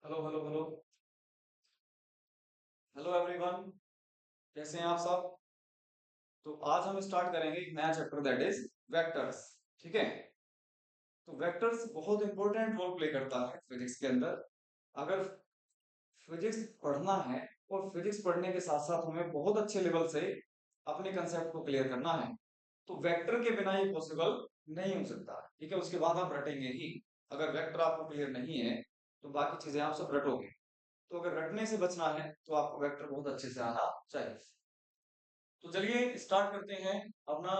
Hello hello hello. Hello everyone. कैसे हैं आप सब? तो आज हम स्टार्ट करेंगे एक नया चैप्टर दैट इज वेक्टर्स। ठीक है। तो वेक्टर्स बहुत इंपॉर्टेंट रोल प्ले करता है फिजिक्स के अंदर। अगर फिजिक्स पढ़ना है और फिजिक्स पढ़ने के साथ साथ हमें बहुत अच्छे लेवल से अपने कंसेप्ट को क्लियर करना है, तो वेक्टर के बिना ये पॉसिबल नहीं हो सकता। ठीक है, उसके बाद आप रटेंगे ही। अगर वेक्टर आपको क्लियर नहीं है तो बाकी चीजें आप सब रटोगे। तो अगर रटने से बचना है तो आपको वेक्टर बहुत अच्छे से आना चाहिए। तो चलिए स्टार्ट करते हैं अपना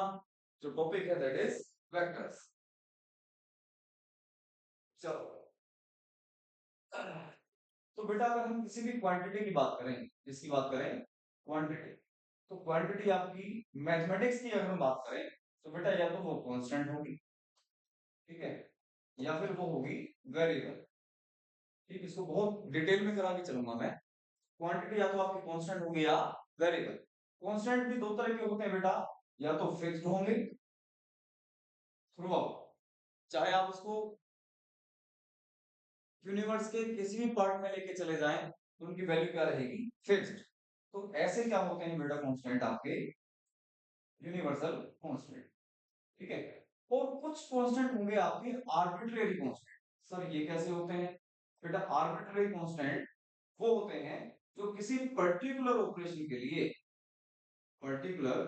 जो टॉपिक है दैट इज वेक्टर्स। चलो, तो बेटा अगर हम किसी भी क्वांटिटी की बात करें, किसकी बात करें? क्वांटिटी। तो क्वांटिटी आपकी मैथमेटिक्स की अगर हम बात करें तो बेटा या तो वो कांस्टेंट होगी, ठीक है, या फिर वो होगी वेरिएबल। ठीक, इसको बहुत डिटेल में करा के चलूंगा मैं। क्वांटिटी या तो आपकी कांस्टेंट होगी या वेरिएबल। कांस्टेंट भी दो तरह के होते हैं बेटा, या तो फिक्स्ड होंगे थ्रू आउट, चाहे आप उसको यूनिवर्स के किसी भी पार्ट में लेके चले जाएं तो उनकी वैल्यू क्या रहेगी? फिक्स्ड। तो ऐसे क्या होते हैं बेटा कांस्टेंट आपके? Universal constant. ठीक है। और कुछ कांस्टेंट होंगे आपके आर्बिट्रेरी कांस्टेंट। सर ये कैसे होते हैं? बेटा आर्बिट्रेरी कांस्टेंट वो होते हैं जो किसी पर्टिकुलर ऑपरेशन के लिए, पर्टिकुलर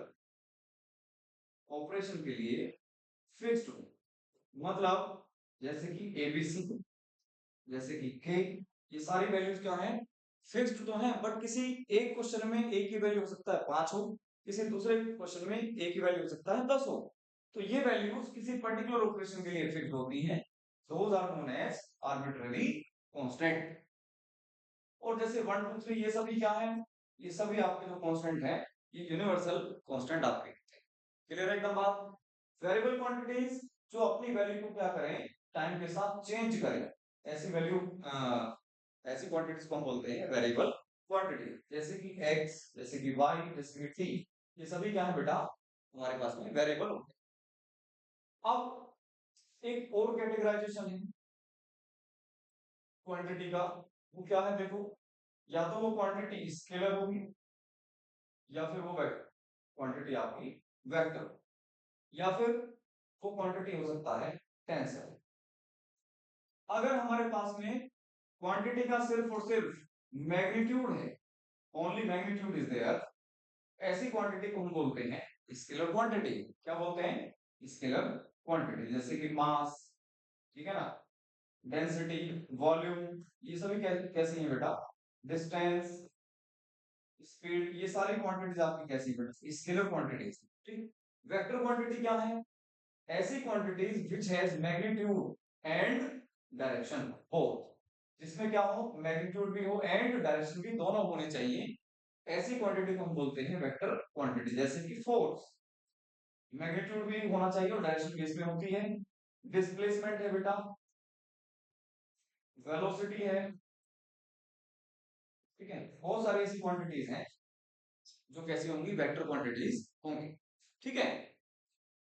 ऑपरेशन के लिए फिक्स्ड हो। मतलब जैसे कि एबीसी, जैसे कि के, ये सारी वैल्यूज क्या है? फिक्स्ड तो है, बट किसी एक क्वेश्चन में एक ही वैल्यू हो सकता है 5 हो, किसी दूसरे क्वेश्चन में एक ही वैल्यू हो सकता है 10 हो। तो ये वैल्यूज किसी पर्टिकुलर ऑपरेशन के लिए फिक्स्ड होती हैं। Those are known as arbitrary constant. और जैसे 1 2 3 ये सभी क्या है? ये सभी आपके जो कांस्टेंट हैं ये यूनिवर्सल कांस्टेंट आपके। क्लियर है एकदम बात? वेरिएबल क्वांटिटीज जो अपनी वैल्यू को क्या करें, टाइम के साथ चेंज करें, ऐसी वैल्यू, ऐसी क्वांटिटीज को हम बोलते हैं वेरिएबल क्वांटिटी। जैसे कि x, जैसे कि y, जैसे कि t, ये सभी क्या है बेटा हमारे पास में वेरिएबल होते हैं। अब एक और कैटेगराइजेशन है क्वांटिटी का, वो क्या है देखो, या तो वो क्वांटिटी स्केलर होगी या फिर वो वेक्टर क्वांटिटी आपकी वेक्टर, या फिर वो क्वांटिटी हो सकता है टेंसर। अगर हमारे पास में क्वांटिटी का सिर्फ और सिर्फ मैग्नीट्यूड है, ओनली मैग्नीट्यूड इज देयर, ऐसी क्वांटिटी को हम बोलते हैं स्केलर क्वांटिटी। क्या बोलते हैं? Scalar quantity. जैसे कि मास, ठीक है ना, डेंसिटी, वॉल्यूम, ये सभी कैसी है बेटा? डिस्टेंस, स्पीड, ये सारी क्वांटिटीज आपकी कैसी बेटा? Scalar quantities. ठीक। वेक्टर क्वांटिटी क्या है? ऐसी quantities which has magnitude and direction both, जिसमें क्या हो, मैग्नीट्यूड भी हो एंड डायरेक्शन भी, दोनों होने चाहिए। ऐसी क्वांटिटी को हम बोलते हैं वेक्टर क्वांटिटी। जैसे कि फोर्स, मैग्नीट्यूड भी होना चाहिए और डायरेक्शन भी इसमें होती है। डिस्प्लेसमेंट है बेटा, वेलोसिटी है, ठीक है, बहुत सारी ऐसी क्वांटिटीज हैं जो कैसी होंगी? वेक्टर क्वांटिटीज होंगी। ठीक है।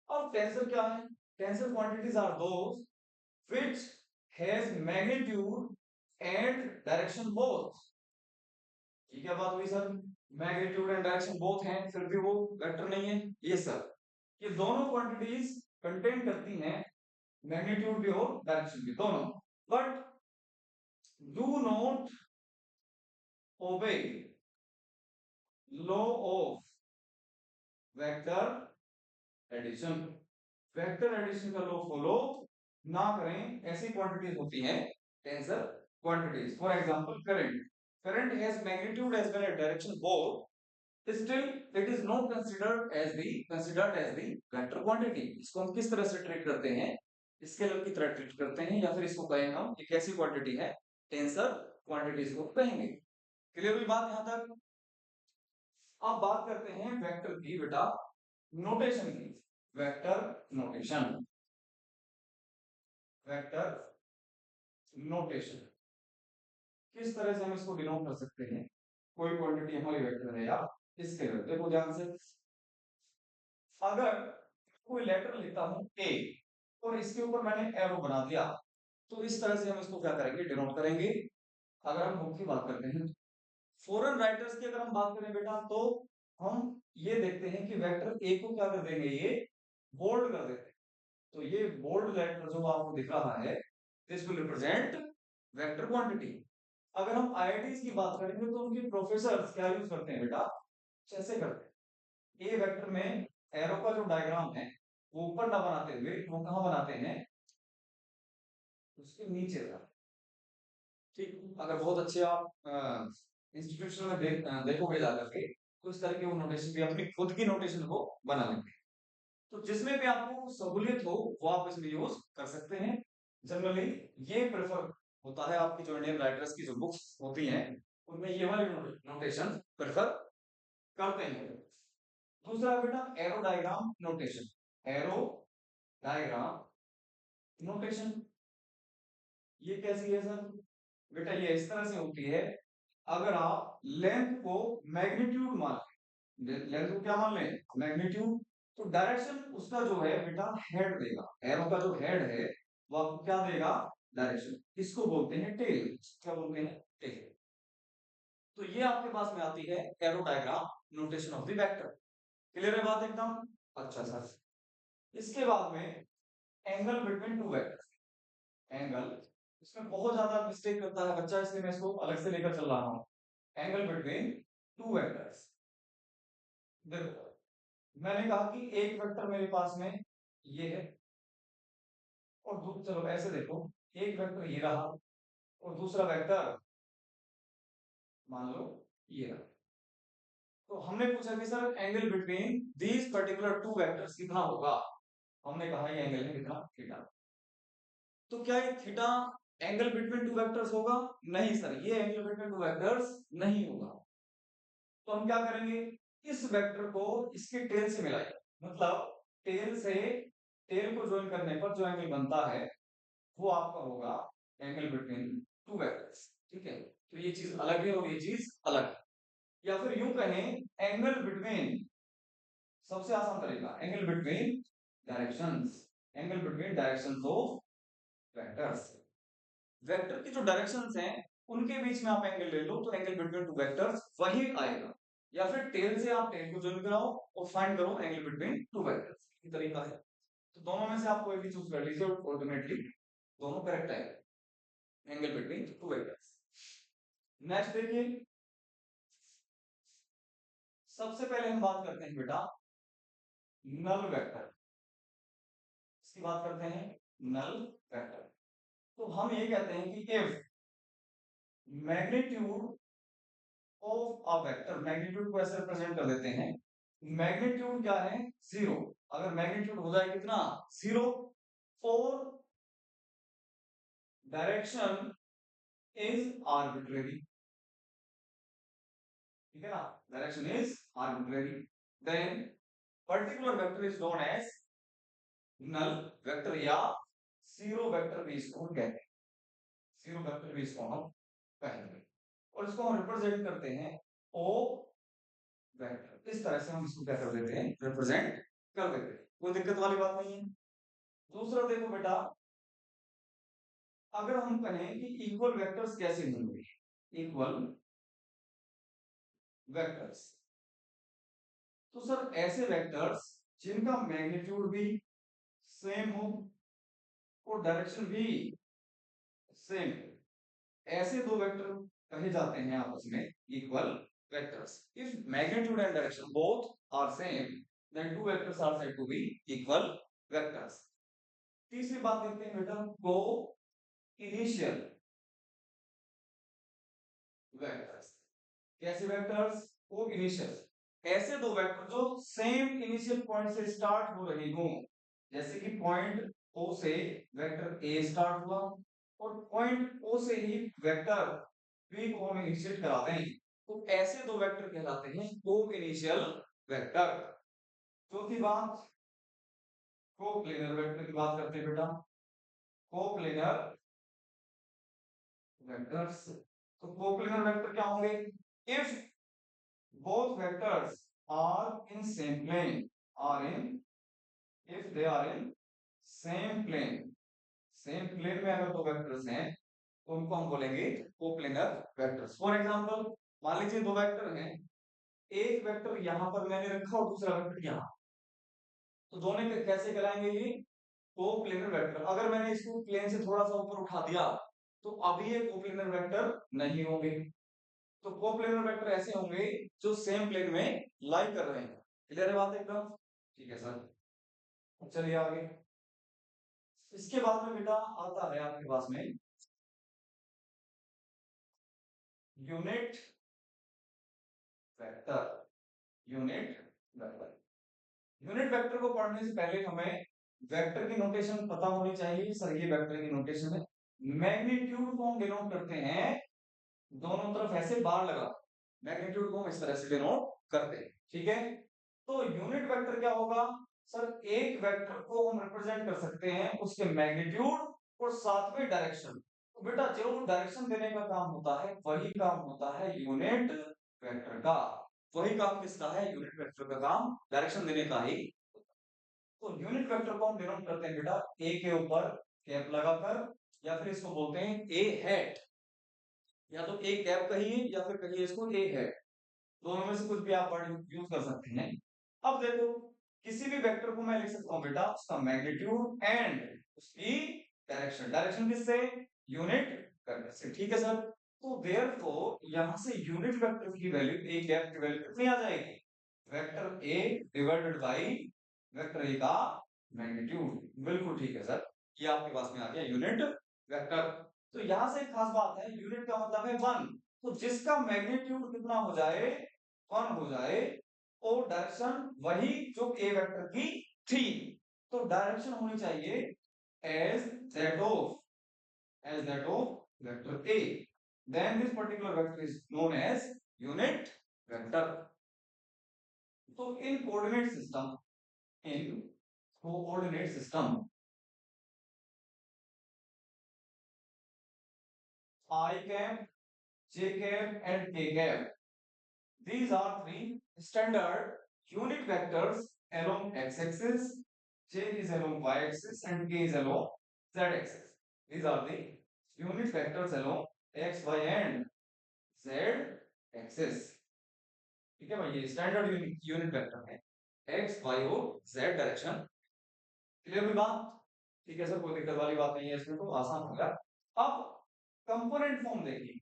अब टेंसर क्या है? Tensor quantities are those which has magnitude and direction both। ये क्या बात हुई sir? Magnitude and direction both हैं फिर भी वो वेक्टर नहीं है? ये सर, ये दोनों क्वांटिटीज कंटेन करती हैं मैग्नीट्यूड भी और डायरेक्शन भी, दोनों, but do not obey law of vector addition. Vector addition का लॉ फॉलो ना करें, ऐसी क्वांटिटीज होती हैं tensor quantities. For example current, current has magnitude as well as direction both, still it is not considered as the vector quantity। इसको हम किस तरह से ट्रीट करते हैं? स्केलर की तरह ट्रीट करते हैं, या फिर इसको कहें हम एक ऐसी क्वांटिटी है, टेंसर क्वांटिटीज को कहेंगे। क्लियर हुई बात यहां तक? अब बात करते हैं वेक्टर की बेटा नोटेशन की। वेक्टर नोटेशन, वेक्टर नोटेशन किस तरह से हम इसको डिनोट कर सकते हैं? कोई क्वांटिटी हमारी वेक्टर है या स्केलर, देखो ध्यान से। अगर कोई लेटर लिखता हूं ए और इसके ऊपर मैंने एरो बना दिया, तो इस तरह से हम इसको क्या करेंगे? डिनोट करेंगे। अगर हम बुक की बात करते हैं, फॉरेन राइटर्स की अगर हम बात करें बेटा, तो हम ये देखते हैं कि वेक्टर ए को क्या कर देंगे, ये बोल्ड कर देते हैं। तो ये बोल्ड लेटर जो आपको दिख रहा है, this will represent vector quantity. अगर हम आईआईटीज की बात करेंगे तो उनके प्रोफेसर क्या यूज करते हैं बेटा, कैसे करते हैं, ए वेक्टर में एरो का जो डायग्राम है वो ऊपर ना बनाते हुए वो कहां बनाते हैं, उसके नीचे का। ठीक, अगर बहुत अच्छे आप इंस्टीट्यूशन में देखोगे जाकर के, तो इस तरह के वो नोटेशन भी अपनी खुद की नोटेशन को बना लेंगे। तो जिसमें भी आपको सहूलियत हो वो आप इसमें यूज कर सकते हैं। जनरली ये प्रेफर होता है, आपकी जो इंडियन राइटर्स की जो बुक्स होती हैं उनमें ये वाली नोटेशन प्रेफर करते हैं। दूसरा बेटा arrow diagram notation. Arrow diagram notation ये कैसी है सर? बेटा ये इस तरह से होती है, अगर आप लेंथ को मैग्नीट्यूड मान लें, लेंथ को क्या मान लें, मैग्नीट्यूड, तो डायरेक्शन उसका जो है बेटा हेड देगा। एरो का जो हेड है वो आपको क्या देगा, डायरेक्शन। इसको बोलते हैं टेल। क्या बोलते हैं, टेल। तो ये आपके पास में आती है arrow diagram notation of the vector. Clear है बात एकदम? अच्छा सर, इसके बाद में angle between to vector. Angle, इसमें बहुत ज्यादा मिस्टेक करता है बच्चा, इसलिए मैं इसको अलग से लेकर चल रहा हूं। Angle between two vectors. देखो, मैंने कहा कि एक वेक्टर मेरे पास में ये है, और चलो ऐसे देखो, एक वेक्टर ये रहा और दूसरा वेक्टर मान लो ये रहा। तो हमने पूछा कि sir angle between these particular two vectors कितना होगा। हमने कहा ये एंगल है कितना, थीटा। तो क्या ये theta angle between two vectors होगा? नहीं सर, ये एंगल बिटवीन टू वेक्टर्स नहीं होगा। तो हम क्या करेंगे, इस वेक्टर को इसके टेल से मिलाएंगे। मतलब टेल से टेल को ज्वाइन करने पर जो एंगल बनता है वो आपका होगा एंगल बिटवीन टू वेक्टर्स। ठीक है, तो ये चीज अलग है और ये चीज अलग है। या फिर यूं कहें एंगल बिटवीन, सबसे आसान तरीका, angle between directions. Angle between directions of vectors. Vector की जो डायरेक्शंस हैं उनके बीच में आप एंगल ले लो तो एंगल बिटवीन टू वेक्टर्स वही आएगा। या फिर टेल से आप टेल को ज्वाइन कराओ और फाइंड करो एंगल बिटवीन टू वेक्टर्स, ये तरीका है। तो दोनों में से आप कोई भी चूज कर लीजिए और अल्टीमेटली दोनों करेक्ट आएगा, angle between two vectors. Next देखिए, सबसे पहले हम बात करते हैं बेटा नल वेक्टर। इसकी बात करते हैं नल वेक्टर। तो हम ये कहते हैं कि if magnitude of a vector, magnitude को ऐसे रिप्रेजेंट कर देते हैं, मैग्नीट्यूड क्या है, जीरो। अगर मैग्नीट्यूड हो जाए कितना, जीरो, और डायरेक्शन इज आर्बिट्रेरी, ठीक है ना, direction is arbitrary, then particular vector is known as null vector, या जीरो वेक्टर भी इसको कहते हैं। जीरो वेक्टर भी इसको हम कहेंगे, और इसको हम रिप्रेजेंट करते हैं ओ वेक्टर। इस तरह से हम इसको क्या कर देते हैं, रिप्रेजेंट कर देते हैं। कोई दिक्कत वाली बात नहीं है। दूसरा देखो बेटा, अगर हम कहें कि इक्वल वेक्टर्स कैसे होंगे, इक्वल वेक्टर्स, तो सर ऐसे वेक्टर्स जिनका मैग्नीट्यूड भी सेम हो और डायरेक्शन भी सेम, ऐसे दो वेक्टर कहे जाते हैं आपस में equal vectors. If magnitude and direction both are same, then two vectors are said to be equal vectors. तीसरी बात देखते हैं बेटा, को इनिशियल वेक्टर्स। कैसे वेक्टर्स, को इनिशियल, ऐसे दो वेक्टर जो सेम इनिशियल पॉइंट से स्टार्ट हो रहे हों। जैसे कि पॉइंट ओ से वेक्टर ए स्टार्ट हुआ और पॉइंट ओ से ही वेक्टर बी को हम इनिशिएट कराते हैं, तो ऐसे दो वेक्टर कहलाते हैं को इनिशियल वेक्टर। चौथी बात, कोप्लेनर वेक्टर की बात करते हैं बेटा, कोप्लेनर वेक्टर्स। तो कोप्लेनर वेक्टर क्या होंगे, if both vectors are in same plane, are in, if they are in same plane, same plane में अगर दो वेक्टर्स हैं उनको हम बोलेंगे कोप्लेनर वेक्टर्स। फॉर एग्जांपल मान लीजिए दो वेक्टर हैं, एक वेक्टर यहां पर मैंने रखा और दूसरा वेक्टर यहाँ, तो दोनों कैसे कहलाएंगे ये कोप्लेनर वेक्टर। अगर मैंने इसको प्लेन से थोड़ा सा ऊपर उठा दिया तो अभी ये कोप्लेनर वेक्टर नहीं होंगे। तो कोप्लेनर वेक्टर ऐसे होंगे जो सेम प्लेन में लाई कर रहे हैं। क्लियर है बात एकदम? ठीक है सर, चलिए आगे। इसके बाद में बेटा आता है आपके पास में unit vector. Unit vector, unit vector को पढ़ने से पहले हमें वेक्टर की नोटेशन पता होनी चाहिए। सर ये वेक्टर की नोटेशन है। मैग्नीट्यूड को हम डिनोट करते हैं दोनों तरफ ऐसे बार लगा, मैग्नीट्यूड को हम इस तरह से डिनोट करते हैं। ठीक है, तो यूनिट वेक्टर क्या होगा? सर एक वेक्टर को हम रिप्रेजेंट कर सकते हैं उसके मैग्नीट्यूड और साथ में डायरेक्शन। तो बेटा जो डायरेक्शन देने का काम होता है वही काम होता है यूनिट वेक्टर का। वही काम किसका है? यूनिट वेक्टर का काम डायरेक्शन देने का ही। तो यूनिट वेक्टर को हम डिनोट करते हैं बेटा ए के ऊपर कैप लगाकर, या फिर इसको बोलते हैं ए हैट, या तो ए कैप कहिए या फिर कहिए इसको ए हैट, दोनों में से कुछ भी आप वर्ड यूज कर सकते हैं। अब देखो किसी भी वेक्टर को मैं लिख सकता हूं बेटा उसका मैग्नीट्यूड एंड उसकी डायरेक्शन। डायरेक्शन किससे? यूनिट वेक्टर से। ठीक है सर, तो देयरफॉर यहां से यूनिट वेक्टर की वैल्यू ए कैप की वैल्यू कितनी आ जाएगी? Vector A divided by vector A का मैग्नीट्यूड। बिल्कुल ठीक है सर, ये आपके पास में आ गया यूनिट वेक्टर। तो यहां से एक खास बात है, यूनिट का मतलब है वन। तो जिसका मैग्नीट्यूड कितना हो जाए? वन हो जाए, और डायरेक्शन वही जो ए वेक्टर की थी। तो डायरेक्शन होनी चाहिए as that of vector A, then this particular vector is known as unit vector. तो in coordinate system I cap, J cap and K cap, these are three standard unit vectors along x-axis. J is along y-axis and K is along z-axis. These are the unit vectors along x, y and z-axis. ठीक है भाई, ये standard unit vector है, x, y और z direction. Clear हुई बात? ठीक है सर, कोई दिक्कत वाली बात नहीं है इसमें, तो आसान होगा। अब कंपोनेंट फॉर्म देखिए,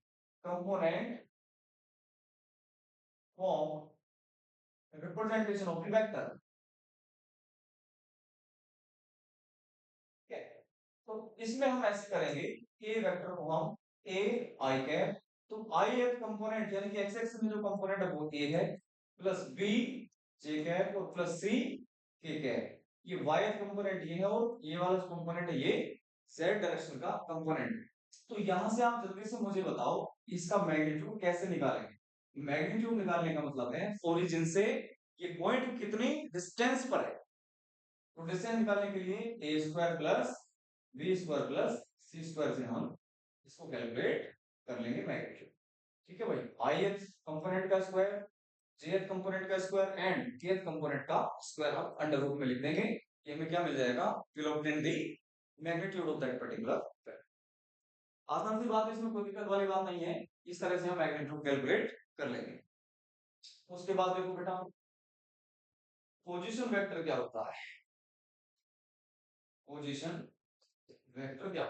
component form representation of the vector. ठीक है, तो इसमें हम ऐसे करेंगे, ए वेक्टर को हम ए आई कैप, तो आई एक कंपोनेंट यानी कि एक्स एक्सिस में जो कंपोनेंट है वो ए है, प्लस बी जे कैप और प्लस सी के कैप। ये वाई एक कंपोनेंट ये है और ये वाला जो कंपोनेंट है ये जेड डायरेक्शन का कंपोनेंट है। तो यहां से आप जल्दी से मुझे बताओ इसका मैग्नीट्यूड कैसे निकालेंगे? मैग्नीट्यूड निकालने का मतलब है ओरिजिन से ये पॉइंट कितनी डिस्टेंस पर है। तो डिस्टेंस निकालने के लिए A square plus B square plus C square से हम इसको कैलकुलेट कर लेंगे मैग्नीट्यूड। ठीक है भाई, ith कंपोनेंट का स्क्वायर, jth कंपोनेंट का स्क्वायर एंड kth कंपोनेंट का स्क्वायर हम अंडर रूट में लिख देंगे। ये हमें क्या मिल जाएगा? Will obtain the magnitude of that particular vector. आसान सी बात है, इसमें कोई दिक्कत वाली बात नहीं है। इस तरह से हम मैग्नीट्यूड कैलकुलेट कर लेंगे। उसके बाद देखो बेटा पोजीशन वेक्टर क्या होता है? पोजीशन वेक्टर क्या?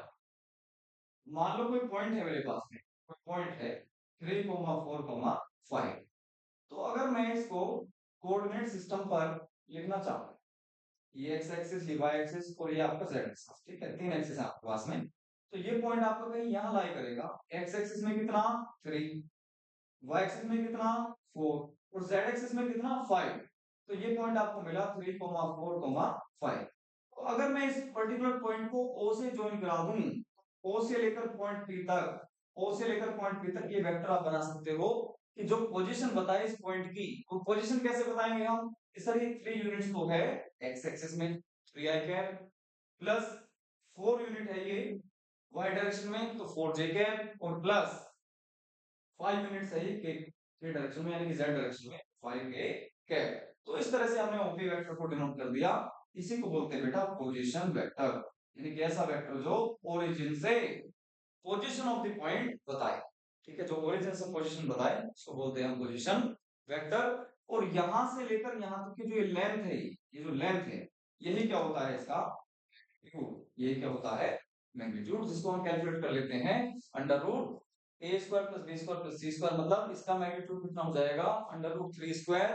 मान लो कोई पॉइंट है मेरे पास में, कोई पॉइंट है 3,4,5, तो अगर मैं इसको कोऑर्डिनेट सिस्टम पर लिखना चाहूँ, ये एक्स एक्सिस, ये वाई एक्सिस और ये आपका जेड एक्सिस, ठीक है, तीन एक्सिस है आपके पास में। तो ये पॉइंट आपका कहीं यहाँ लाई करेगा, एक्स एक्सिस में कितना 3, वाई एक्सिस में कितना 4 और जेड एक्सिस में कितना 5। तो ये पॉइंट आपको मिला 3,4,5। तो अगर मैं इस पर्टिकुलर पॉइंट को ओ से ज्वाइन करा दूं, ओ से लेकर पॉइंट पी तक, ओ से लेकर पॉइंट पी तक ये वेक्टर आप बना सकते हो कि जो पोजीशन बताए इस पॉइंट की, वो पोजीशन कैसे बताएंगे हम? सर ये 3 यूनिट्स तो है एक्स एक्सिस में 3 आई कैप, प्लस 4 यूनिट है ये वाई डायरेक्शन में तो 4 जे कैप, और प्लस 5 यूनिट्स है ये के डायरेक्शन में यानी कि जेड डायरेक्शन में 5 के कैप। तो इस तरह से हमने ओपी वेक्टर को डिनोट कर दिया। इसी को बोलते हैं बेटा पोजीशन वेक्टर, यानी कि ऐसा वेक्टर जो ओरिजिन से पोजीशन ऑफ द पॉइंट बताए, ठीक है, जो ओरिजिन से पोजीशन बताए उसको बोलते हैं हम पोजीशन वेक्टर। और यहां से लेकर यहां तक की जो लेंथ है, ये जो लेंथ है, यही क्या होता है इसका यही क्या होता है मैग्नीट्यूड, जिसको हम कैलकुलेट कर लेते हैं under root A square plus B square plus C square. मतलब इसका मैग्नीट्यूड कितना हो जाएगा, under root 3 square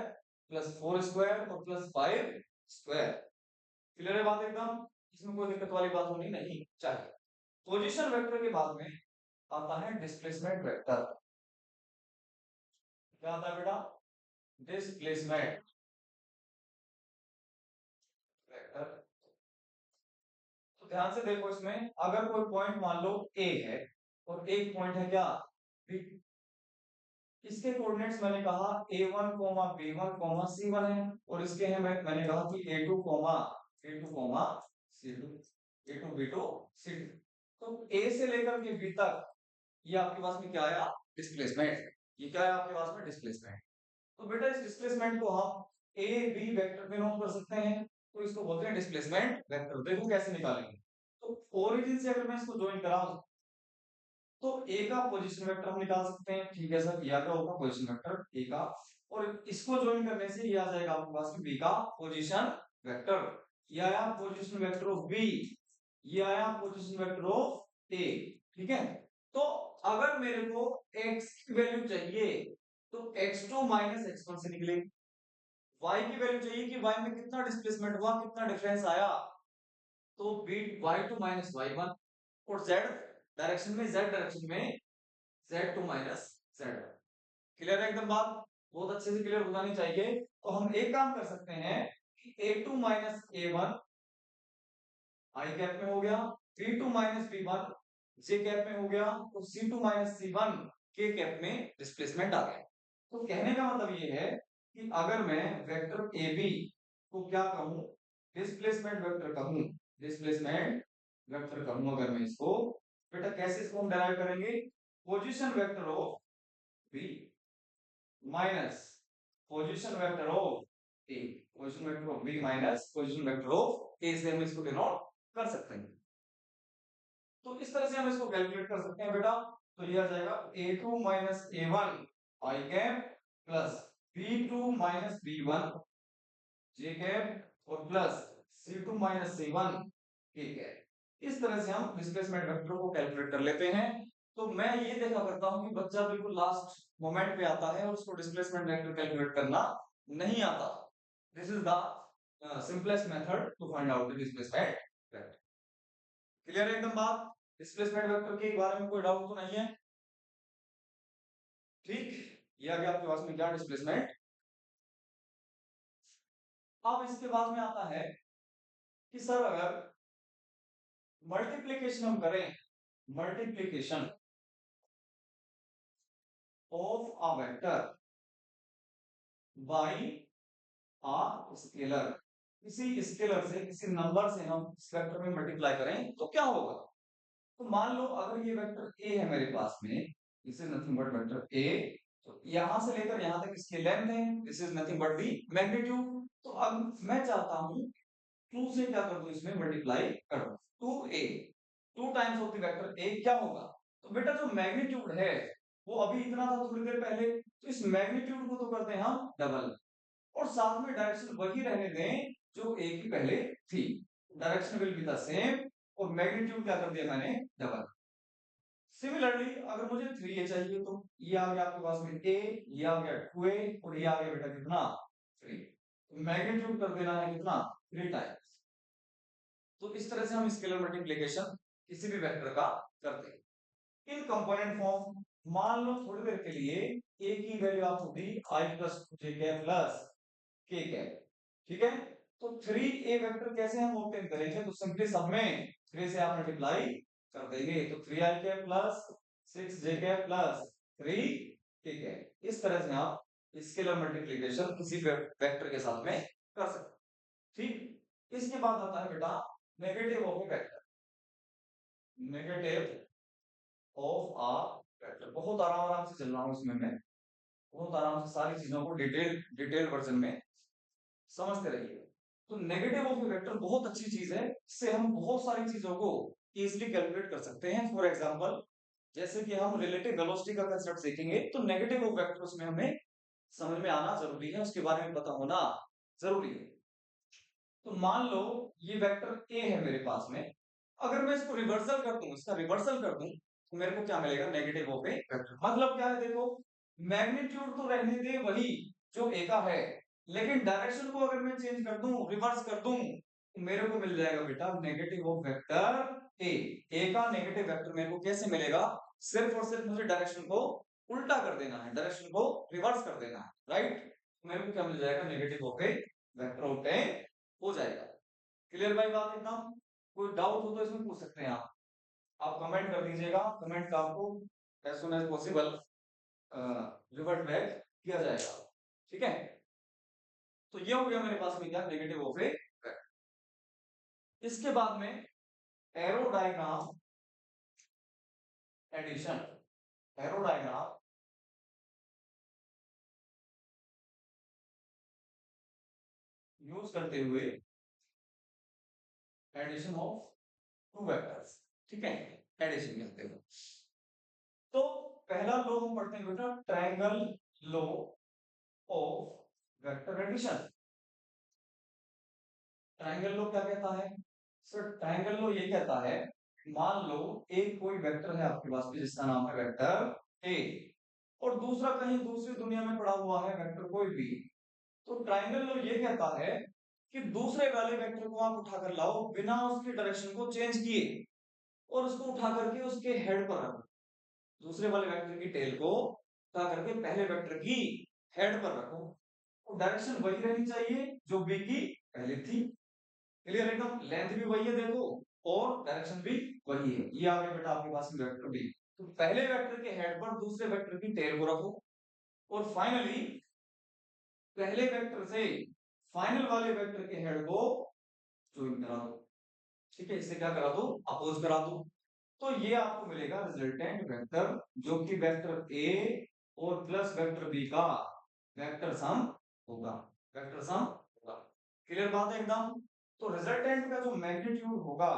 plus 4 square और प्लस 5 स्क्वायर। क्लियर है बात एकदम, इसमें कोई दिक्कत वाली बात होनी नहीं चाहिए। पोजीशन वेक्टर के बाद में आता है डिस्प्लेसमेंट वेक्टर। क्या आता है बेटा, डिस्प्लेसमेंट वेक्टर। तो ध्यान से देखो, इसमें अगर कोई पॉइंट मान लो ए है और एक पॉइंट है क्या बी, इसके कोऑर्डिनेट्स मैंने कहा a1, b1, c1 है, और इसके हैं मैंने कहा कि a2, a2, c2, a2, b2, c2। तो a से लेकर के b तक ये आपके पास में क्या आया, डिस्प्लेसमेंट। ये क्या है आपके पास में, डिस्प्लेसमेंट। तो बेटा इस डिस्प्लेसमेंट को हम ए बी वेक्टर में नोट कर सकते हैं, तो इसको बोलते हैं डिस्प्लेसमेंट वेक्टर। देखो कैसे निकालेंगे। तो ओरिजिन से अगर मैं इसको ज्वाइन कराऊं तो ए का पोजीशन वेक्टर हम निकाल सकते हैं, ठीक है सर, या क्या होगा पोजीशन वेक्टर ए का, और इसको ज्वाइन करने से ये आ जाएगा आपके पास में बी का पोजीशन वेक्टर। ये आया पोजीशन वेक्टर ऑफ बी, ये आया पोजीशन वेक्टर ऑफ ए, ठीक है। तो अगर मेरे को x की वैल्यू चाहिए तो x2 माइनस x1 से निकले, y की वैल्यू चाहिए कि y में कितना डिस्प्लेसमेंट हुआ, कितना डिफरेंस आया, तो बी y2 माइनस y1। और z डायरेक्शन में, z डायरेक्शन में z2 माइनस z1। क्लियर है एकदम बात, बहुत अच्छे से क्लियर हो जानी चाहिए। तो हम एक काम कर सकते हैं कि a2 minus a1 I cap में हो गया, b2 minus b1 J cap में हो गया, तो c2 minus c1 K cap में डिस्प्लेसमेंट आ गया। तो कहने का मतलब ये है कि अगर मैं वेक्टर AB को क्या कहूं, डिस्प्लेसमेंट वेक्टर कहूं, डिस्प्लेसमेंट वेक्टर कहूं अगर मैं इसको, बेटा कैसे इसको हम डेराइव करेंगे, position vector of B minus position vector of A, position vector of B minus position vector of A से हम इसको डिनोट कर सकते हैं। तो इस तरह से हम इसको कैलकुलेट कर सकते हैं बेटा। तो ये आ जाएगा a2 minus a1 I cap plus b2 minus b1 J cap और plus c2 minus c1 K cap. इस तरह से हम डिस्प्लेसमेंट वेक्टर को कैलकुलेट कर लेते हैं। तो मैं ये देखा करता हूं कि बच्चा बिल्कुल लास्ट मोमेंट पे आता है और उसको डिस्प्लेसमेंट वेक्टर कैलकुलेट करना नहीं आता। This is the simplest method to find out the displacement vector. Clear है एकदम बात, डिस्प्लेसमेंट वेक्टर के बारे में कोई डाउट तो नहीं है, ठीक। ये आ गया आपके पास में क्या, डिस्प्लेसमेंट। अब इसके बाद में आता है कि सर अगर मल्टीप्लीकेशन हम करें, multiplication of a vector by a scalar, किसी स्केलर से, किसी नंबर से हम इस वेक्टर में मल्टीप्लाई करें तो क्या होगा। तो मान लो अगर ये वेक्टर ए है मेरे पास में, this is nothing but vector A, तो यहां से लेकर यहां तक इसकी लेंथ है, this is nothing but the magnitude. तो अब मैं चाहता हूं 2 से क्या कर दूं, इसमें मल्टीप्लाई कर दूं, 2a, 2 times of the vector a क्या होगा। तो बेटा जो मैग्नीट्यूड है वो अभी इतना था थोड़ी देर पहले, तो इस मैग्नीट्यूड को तो करते हैं हम डबल, और साथ में डायरेक्शन वही रहने दें जो a की पहले थी, direction will be the same, और मैग्नीट्यूड क्या कर दिया मैंने, डबल। सिमिलरली अगर मुझे 3a चाहिए तो ये आ गया आपके पास में a, ये आ गया 2a, और ये आ गया बेटा कितना, 3। तो मैग्नीट्यूड कर देना है कितना, 3 टाइम्स। तो इस तरह से हम स्केलर मल्टीप्लिकेशन किसी भी वेक्टर का करते हैं इन कंपोनेंट फॉर्म। मान लो थोड़ी देर के लिए a की वैल्यू आपको दी i plus j cap plus k cap, ठीक है। तो 3a वेक्टर कैसे हम ऑब्टेन करेंगे, तो सिंपली सब में 3 से आप मल्टीप्लाई कर देंगे, तो 3i cap plus 6j cap plus 3k cap. इस तरह से आप स्केलर मल्टीप्लिकेशन किसी वेक्टर के साथ में कर सकते हैं, ठीक। इसके बाद आता है बेटा negative of A vector, negative of a vector. बहुत आराम से चल रहा हूं इसमें मैं, बहुत आराम से सारी चीजों को डिटेल वर्जन में समझते रहिए। तो नेगेटिव ऑफ ए वेक्टर बहुत अच्छी चीज है, इससे हम बहुत सारी चीजों को इजीली कैलकुलेट कर सकते हैं। फॉर एग्जांपल जैसे कि हम रिलेटिव वेलोसिटी का कंसेप्ट सीखेंगे तो नेगेटिव वेक्टर्स में हमें समझ में आना जरूरी है, उसके बारे में पता होना जरूरी है। तो मान लो ये वेक्टर ए है मेरे पास में, अगर मैं इसको रिवर्सल कर दूं, इसका रिवर्सल कर दूं, तो मेरे को क्या मिलेगा? Negative of A vector. मतलब क्या है? देखो, मैग्नीट्यूड तो रहने दे वही जो ए का है, लेकिन डायरेक्शन को अगर मैं चेंज कर दूं, रिवर्स कर दूं, तो मेरे को मिल जाएगा बेटा नेगेटिव ऑफ वेक्टर ए। ए का नेगेटिव वेक्टर मेरे को कैसे मिलेगा? सिर्फ और सिर्फ मुझे डायरेक्शन को उल्टा कर देना है, डायरेक्शन को रिवर्स कर देना है, राइट? मेरे को क्या मिल जाएगा? Negative of A vector of A हो जाएगा। क्लियर भाई बात एकदम? कोई डाउट हो तो इसमें पूछ सकते हैं आप कमेंट कर दीजिएगा, कमेंट का आपको as soon as possible revert back किया जाएगा, ठीक है? तो ये हो गया मेरे पास में क्या? Negative of A vector. इसके बाद में arrow diagram addition, arrow diagram use करते हुए एडिशन ऑफ टू वेक्टर्स, ठीक है? एडिशन करते हुए तो पहला लॉ हम पढ़ते हैं बेटा, triangle law of vector addition. Triangle law क्या कहता है? सर ट्रायंगल लो ये कहता है, मान लो एक कोई वेक्टर है आपके पास में जिसका नाम है वेक्टर ए, और दूसरा कहीं दूसरी दुनिया में पड़ा हुआ है वेक्टर कोई भी। तो ट्रायंगल लो ये कहता है कि दूसरे वाले वेक्टर को आप उठाकर लाओ बिना उसकी डायरेक्शन को चेंज किए, और उसको उठा करके उसके हेड पर रखो। दूसरे वाले वेक्टर की टेल को उठा करके पहले वेक्टर की हेड पर रखो, तो डायरेक्शन वही रहनी चाहिए जो बी की पहले थी। क्लियर एकदम? लेंथ भी वही है देखो, और डायरेक्शन भी वही है। ये आ गया बेटा आपके पास में वेक्टर बी। तो पहले वेक्टर के हेड पर दूसरे वेक्टर की टेल को रखो, और फाइनली पहले वेक्टर से फाइनल वाले वेक्टर के हेड को ज्वाइन करा दो, ठीक है? इससे क्या करा दो? अपोज करा दो। तो ये आपको मिलेगा रिजल्टेंट वेक्टर, जो कि वेक्टर ए और प्लस वेक्टर बी का वेक्टर सम होगा, वेक्टर सम होगा। क्लियर बात है एकदम? तो रिजल्टेंट का जो मैग्नीट्यूड होगा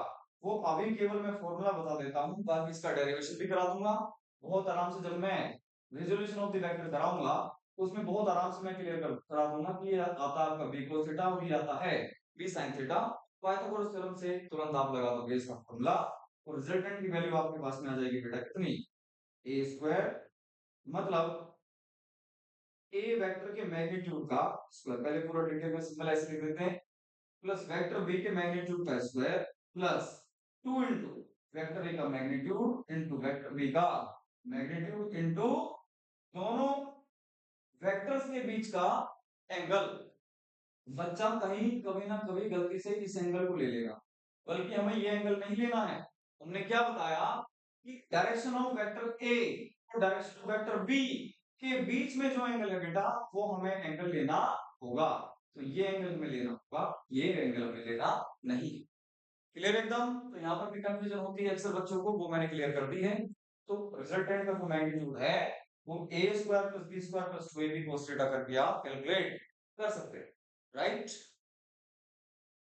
वो अभी केवल मैं फॉर्मूला बता देता हूं, बाकी इसका डेरिवेशन भी करा दूंगा बहुत आराम से। जब मैं रिजोल्यूशन ऑफ द वेक्टर कराऊंगा तो उसमें बहुत आराम से मैं क्लियर करा दूंगा कि ये आता है आपका बी cos थीटा और ये आता है B sin theta. Pythagoras theorem से तुरंत आप लगा दोगे इसका फॉर्मूला, और रिजल्टेंट की वैल्यू आपके पास में आ जाएगी बेटा कितनी? ए स्क्वायर, मतलब ए वेक्टर के मैग्नीट्यूड का स्क्वायर, पहले पूरा डिटेल में सिंपल ऐसे लिख देते हैं, प्लस वेक्टर बी के मैग्नीट्यूड का square plus 2 into vector A का मैग्नीट्यूड इंटू वेक्टर बी का मैग्नीट्यूड इंटू दोनों वेक्टर्स के बीच का एंगल। बच्चा कहीं कभी ना कभी गलती से इस एंगल को ले लेगा, बल्कि हमें ये एंगल नहीं लेना है। हमने क्या बताया कि डायरेक्शन ऑफ वेक्टर ए और डायरेक्शन ऑफ वेक्टर बी के बीच में जो एंगल है बेटा वो हमें एंगल लेना होगा। तो ये एंगल में लेना होगा, ये एंगल में लेना नहीं। क्लियर एकदम? तो यहाँ पर भी कंफ्यूजन होती है अक्सर बच्चों को, वो मैंने क्लियर कर दी है। तो रिजल्टेंट का जो मैग्नीट्यूड है वो A square plus B square plus 2ab cos theta करके आप कैलकुलेट कर सकते हैं, राइट?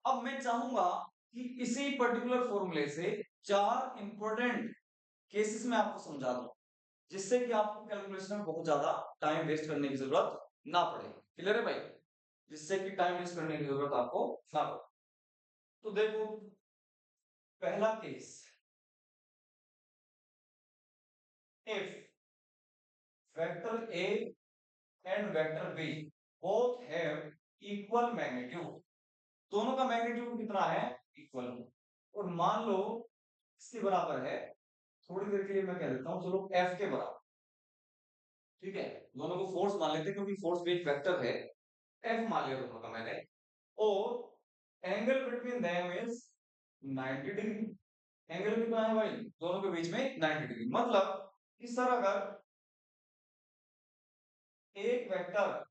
अब मैं चाहूंगा कि इसी पर्टिकुलर फॉर्मूले से चार इंपॉर्टेंट केसेस में आपको समझा दूं, जिससे कि आपको कैलकुलेशन में बहुत ज्यादा टाइम वेस्ट करने की जरूरत ना पड़े। क्लियर है भाई? जिससे कि टाइम वेस्ट करने की जरूरत आपको ना पड़े। तो देखो, पहला case, if vector A and vector B both have equal magnitude, दोनों का मैग्नीट्यूड कितना है? इक्वल। और मान लो इसके बराबर है, थोड़ी देर के लिए मैं कह देता हूं चलो एफ के बराबर, ठीक है? दोनों को फोर्स मान लेते हैं क्योंकि फोर्स भी एक वेक्टर है। एफ मान लिया दोनों का मैंने, और angle between them is 90 degree. Angle कितना है भाई दोनों के बीच में? 90 डिग्री। मतलब कि सर अगर एक वेक्टर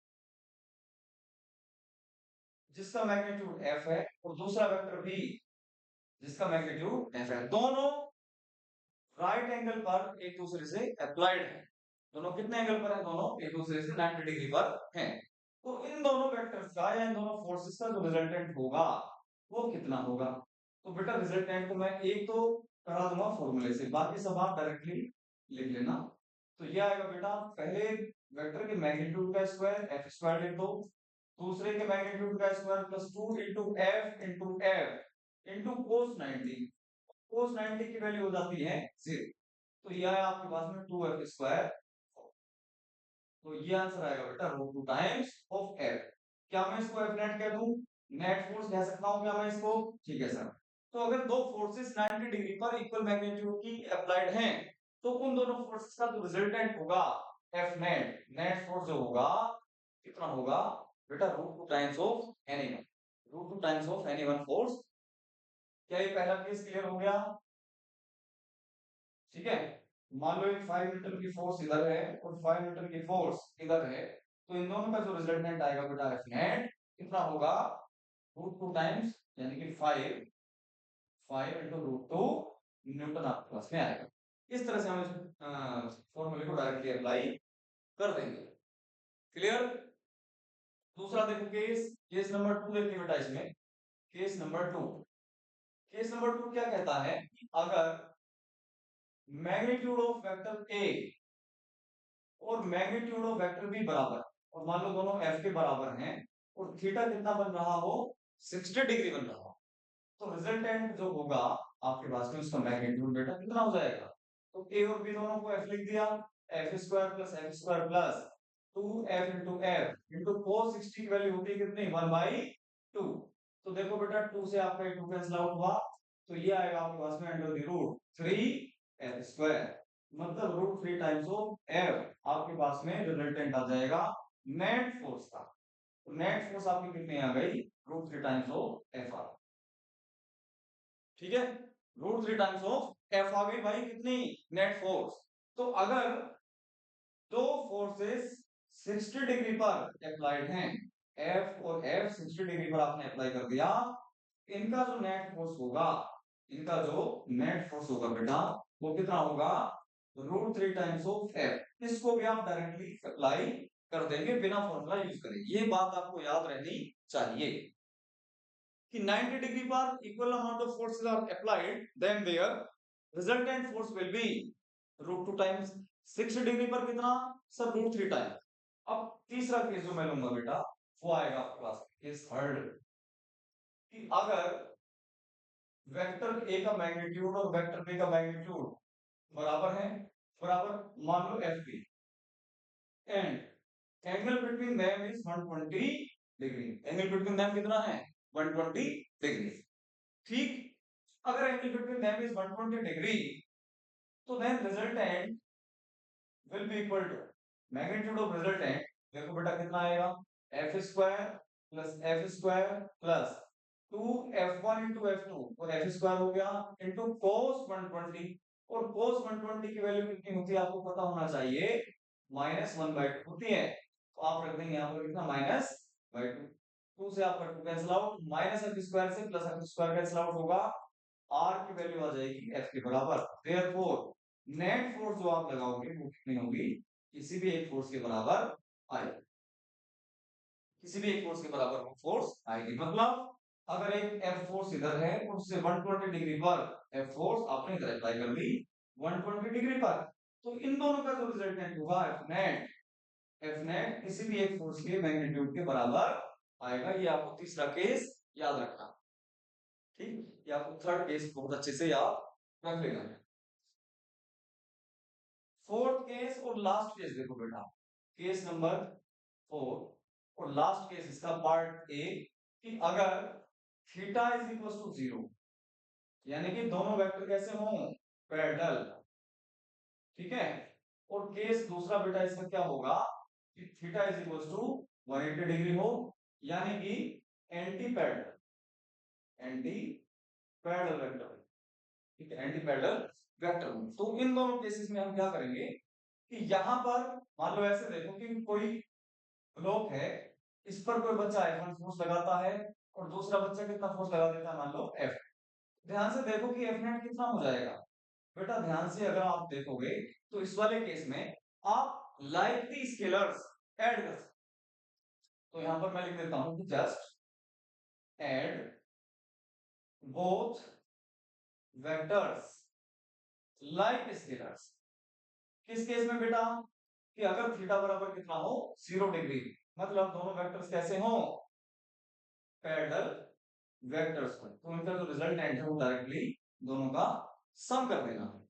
जिसका मैग्नीट्यूड एफ है और दूसरा वेक्टर बी जिसका मैग्नीट्यूड एफ है, दोनों राइट एंगल पर एक दूसरे से अप्लाइड है, दोनों कितने एंगल पर है? दोनों एक दूसरे से 90 डिग्री पर हैं। तो इन दोनों वेक्टर्स का या इन दोनों फोर्सेस का जो रिजल्टेंट होगा वो कितना होगा? तो बेटा रिजल्टेंट को मैं एक तो करा दूंगा फॉर्मूले से, बाकी सब आप डायरेक्टली लिख लेना। तो ये आएगा बेटा, पहले वेक्टर के मैग्नीट्यूड का स्क्वायर एफ स्क्वायर लिख दो, दूसरे के मैग्नीट्यूड का square plus 2 into F into cos 90। कोस 90 की वैल्यू हो जाती है 0। तो ये आया आपके पास में 2f²। तो ये आंसर आएगा बेटा रूट 2 टाइम्स ऑफ एफ। क्या मैं इसको एफ नेट कह दूं, नेट फोर्स कह सकता हूं क्या मैं इसको? ठीक है सर। तो अगर दो फोर्सेस 90 डिग्री पर इक्वल मैग्नीट्यूड की अप्लाइड हैं, तो उन दोनों फोर्सेस का जो रिजल्टेंट होगा एफ नेट, नेट फोर्स जो होगा कितना होगा बेटा? Root 2 times of any one, root 2 times of any one force. क्या ये पहला केस क्लियर हो गया? ठीक है। मान लो एक 5 मीटर की फोर्स इधर है और 5 मीटर की फोर्स इधर है, तो इन दोनों का जो रिजल्टेंट आएगा बेटा एफ नेट कितना होगा? रूट 2 टाइम्स, यानी कि 5 इंटू रूट 2 न्यूटन आपके पास में आएगा। इस तरह से हम इस फॉर्मूले को डायरेक्टली अप्लाई कर देंगे। क्लियर? दूसरा देखो केस, केस नंबर 2 देखिए बेटा इसमें। केस नंबर 2, केस नंबर 2 क्या कहता है कि अगर मैग्नीट्यूड ऑफ वेक्टर ए और मैग्नीट्यूड ऑफ वेक्टर बी बराबर, और मान लो दोनों एफ के बराबर हैं और थीटा कितना बन रहा हो? 60 डिग्री बन रहा हो, तो रिजल्टेंट जो होगा आपके पास में उसका मैग्नीट्यूड बेटा कितना हो जाएगा? तो ए और बी दोनों को एफ लिख दिया, F plus 2f into F into cos 60 की वैल्यू होती है कितनी? 1/2। तो देखो बेटा 2 से आपका 2 कैंसिल आउट हुआ, तो ये आएगा आपके पास में अंडर द रूट 3f²। मतलब रूट 3 टाइम्स ऑफ एफ आपके पास में रिजल्टेंट आ जाएगा नेट फोर्स का। तो नेट फोर्स आपकी कितनी आ गई? रूट 3 टाइम्स ऑफ एफ आ। ठीक है, रूट 3 टाइम्स ऑफ एफ आ गई भाई कितनी? Net force. तो अगर दो फोर्सेस 60 डिग्री पर अप्लाइड हैं, एफ और एफ 60 डिग्री पर आपने अप्लाई कर दिया, इनका जो नेट फोर्स होगा, इनका जो नेट फोर्स होगा बेटा वो कितना होगा? Root 3 times of F. इसको भी आप डायरेक्टली अप्लाई कर देंगे बिना फॉर्मूला यूज करें। ये बात आपको याद रहनी चाहिए कि 90 डिग्री पर equal amount of forces are applied, then their resultant force will be root 2 times. 60 degree पर कितना सर? Root 3 times. अब तीसरा केस जो मैं लूंगा बेटा वो आएगा आपके पास केस थर्ड, कि अगर वेक्टर ए का मैग्नीट्यूड और वेक्टर बी का मैग्नीट्यूड बराबर है, बराबर मान लो F B, and angle between them is 120 degree. Angle between them कितना है? 120 डिग्री। ठीक, अगर angle between them is 120 degree, तो then resultant will be equal to magnitude of resultant. देखो बेटा कितना आएगा? f² plus 2f1 into f2, और f² हो गया इंटू cos 120। और cos 120 की वैल्यू कितनी होती है आपको पता होना चाहिए? -1/2 होती है। तो आप रख देंगे यहाँ पर कितना? -/2। 2 से आपका 2 कैंसिल आउट, -f² से प्लस f² कैंसिल आउट होगा, r की वैल्यू आ जाएगी f के बराबर। देयरफॉर नेट फोर्स जो आप लगाओगे वो कितनी होगी? किसी भी एक फोर्स के बराबर आएगी, किसी भी एक फोर्स के बराबर वो फोर्स आएगी। मतलब अगर एक एफ फोर्स इधर है और उससे 120 डिग्री पर एफ फोर्स आपने इधर अप्लाई कर ली 120 डिग्री पर, तो इन दोनों का जो रिजल्टेंट होगा एफ नेट किसी भी एक फोर्स के मैग्नीट्यूड के बराबर आएगा। ये आपको तीसरा केस याद रखना। ठीक, ये आपको थर्ड केस बहुत अच्छे से याद रख लेना है। फोर्थ केस और लास्ट केस देखो बेटा, केस नंबर 4 और लास्ट केस इसका पार्ट ए, कि अगर थीटा इज इक्वल टू 0, यानी कि दोनों वेक्टर कैसे हों? पैरेलल। ठीक है, और केस दूसरा बेटा इसका क्या होगा कि theta is equal to 180 degree हो, यानी कि anti parallel, anti parallel vector. ठीक है, एंटी पैरेलल वेक्टर। तो इन दोनों केसेस में हम क्या करेंगे कि यहां पर मान लो ऐसे देखो कि कोई ब्लॉक है, इस पर कोई बच्चा F1 फोर्स लगाता है और दूसरा बच्चा कितना फोर्स लगा देता है? मान लो F। ध्यान से देखो कि F नेट कितना हो जाएगा बेटा। ध्यान से अगर आप देखोगे तो इस वाले केस में आप लाइक दी स्केलर्स ऐड कर सकते। तो यहां पर मैं लिख देता हूं कि just add both vectors like scalars. किस केस में बेटा, कि अगर थीटा बराबर कितना हो 0 डिग्री, मतलब दोनों वेक्टर्स कैसे हो, पैरेलल वेक्टर्स को, तो इनका जो रिजल्टेंट है वो डायरेक्टली दोनों का सम कर देना है।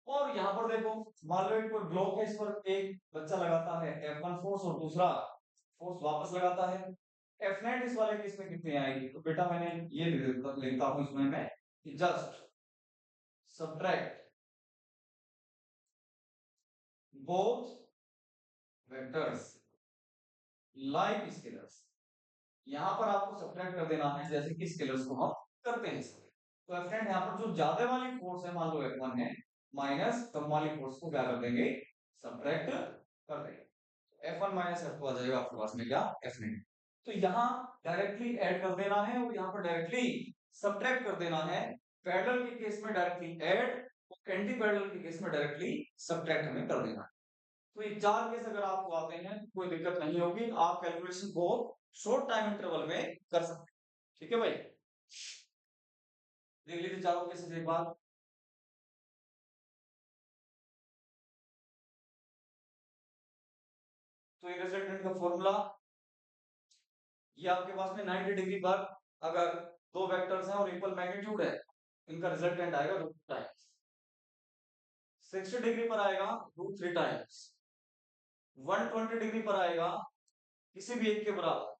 और यहाँ पर देखो, मान लो एक ब्लॉक है, इस पर एक बच्चा लगाता है F1 फोर्स और दूसरा फोर्स वापस लगाता है, F नेट इस वाले केस में कितनी आएगी, तो बेटा मैंने ये लिखता हूँ इसमें मैं कि just subtract both vectors like scalars. यहाँ पर आपको सब्ट्रैक्ट कर देना है जैसे कि स्केलर्स को हम करते हैं। तो F नेट यहाँ पर जो ज्यादा वाली फोर्स है, मान लो F1 है, माइनस कम वाली फोर्स को क्या कर देंगे, सब्ट्रैक्ट कर देंगे। F1 माइनस F2 आ जाएगा आपके पास में क्या, F नेट। तो यहाँ डायरेक्टली ऐड कर देना है और यहाँ पर डायरेक्टली सब्ट्रैक्ट कर देना है। पैरेलल के केस में डायरेक्टली ऐड और एंटी पैरेलल के केस में डायरेक्टली सब्ट्रैक्ट हमें कर देना है। तो ये चार केस अगर आपको आते हैं कोई दिक्कत नहीं होगी, आप कैलकुलेशन को शॉर्ट टाइम इंटरवल में कर सकते हैं। ठीक है भाई, देख लीजिए चारों केसेस एक बार। तो ये रिजल्टेंट का फॉर्मूला, ये आपके पास में 90 डिग्री पर अगर दो वेक्टर्स हैं और इक्वल मैग्नीट्यूड है, इनका रिजल्टेंट आएगा रूट टाइम्स। 60 डिग्री पर आएगा रूट 3 टाइम्स। 120 डिग्री पर आएगा किसी भी एक के बराबर।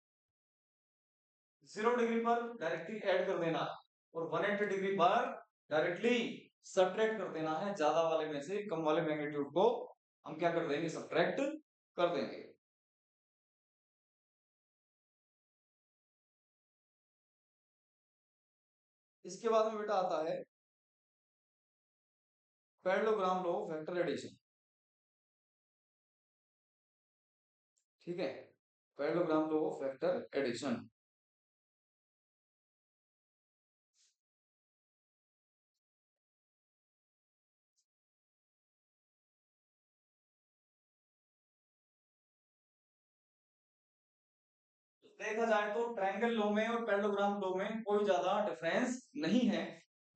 0 डिग्री पर डायरेक्टली ऐड कर देना है और 180 डिग्री पर डायरेक्टली सब्ट्रैक्ट कर देना है। ज्यादा वाले में से कम वाले मैग्नीट्यूड को हम क्या कर देंगे, सब्ट्रैक्ट कर देंगे। इसके बाद में बेटा आता है parallelogram law of vector addition. ठीक है, parallelogram law of vector addition. देखा जाए तो ट्रायंगल लॉ में और पैरेललोग्राम लॉ में कोई ज्यादा डिफरेंस नहीं है,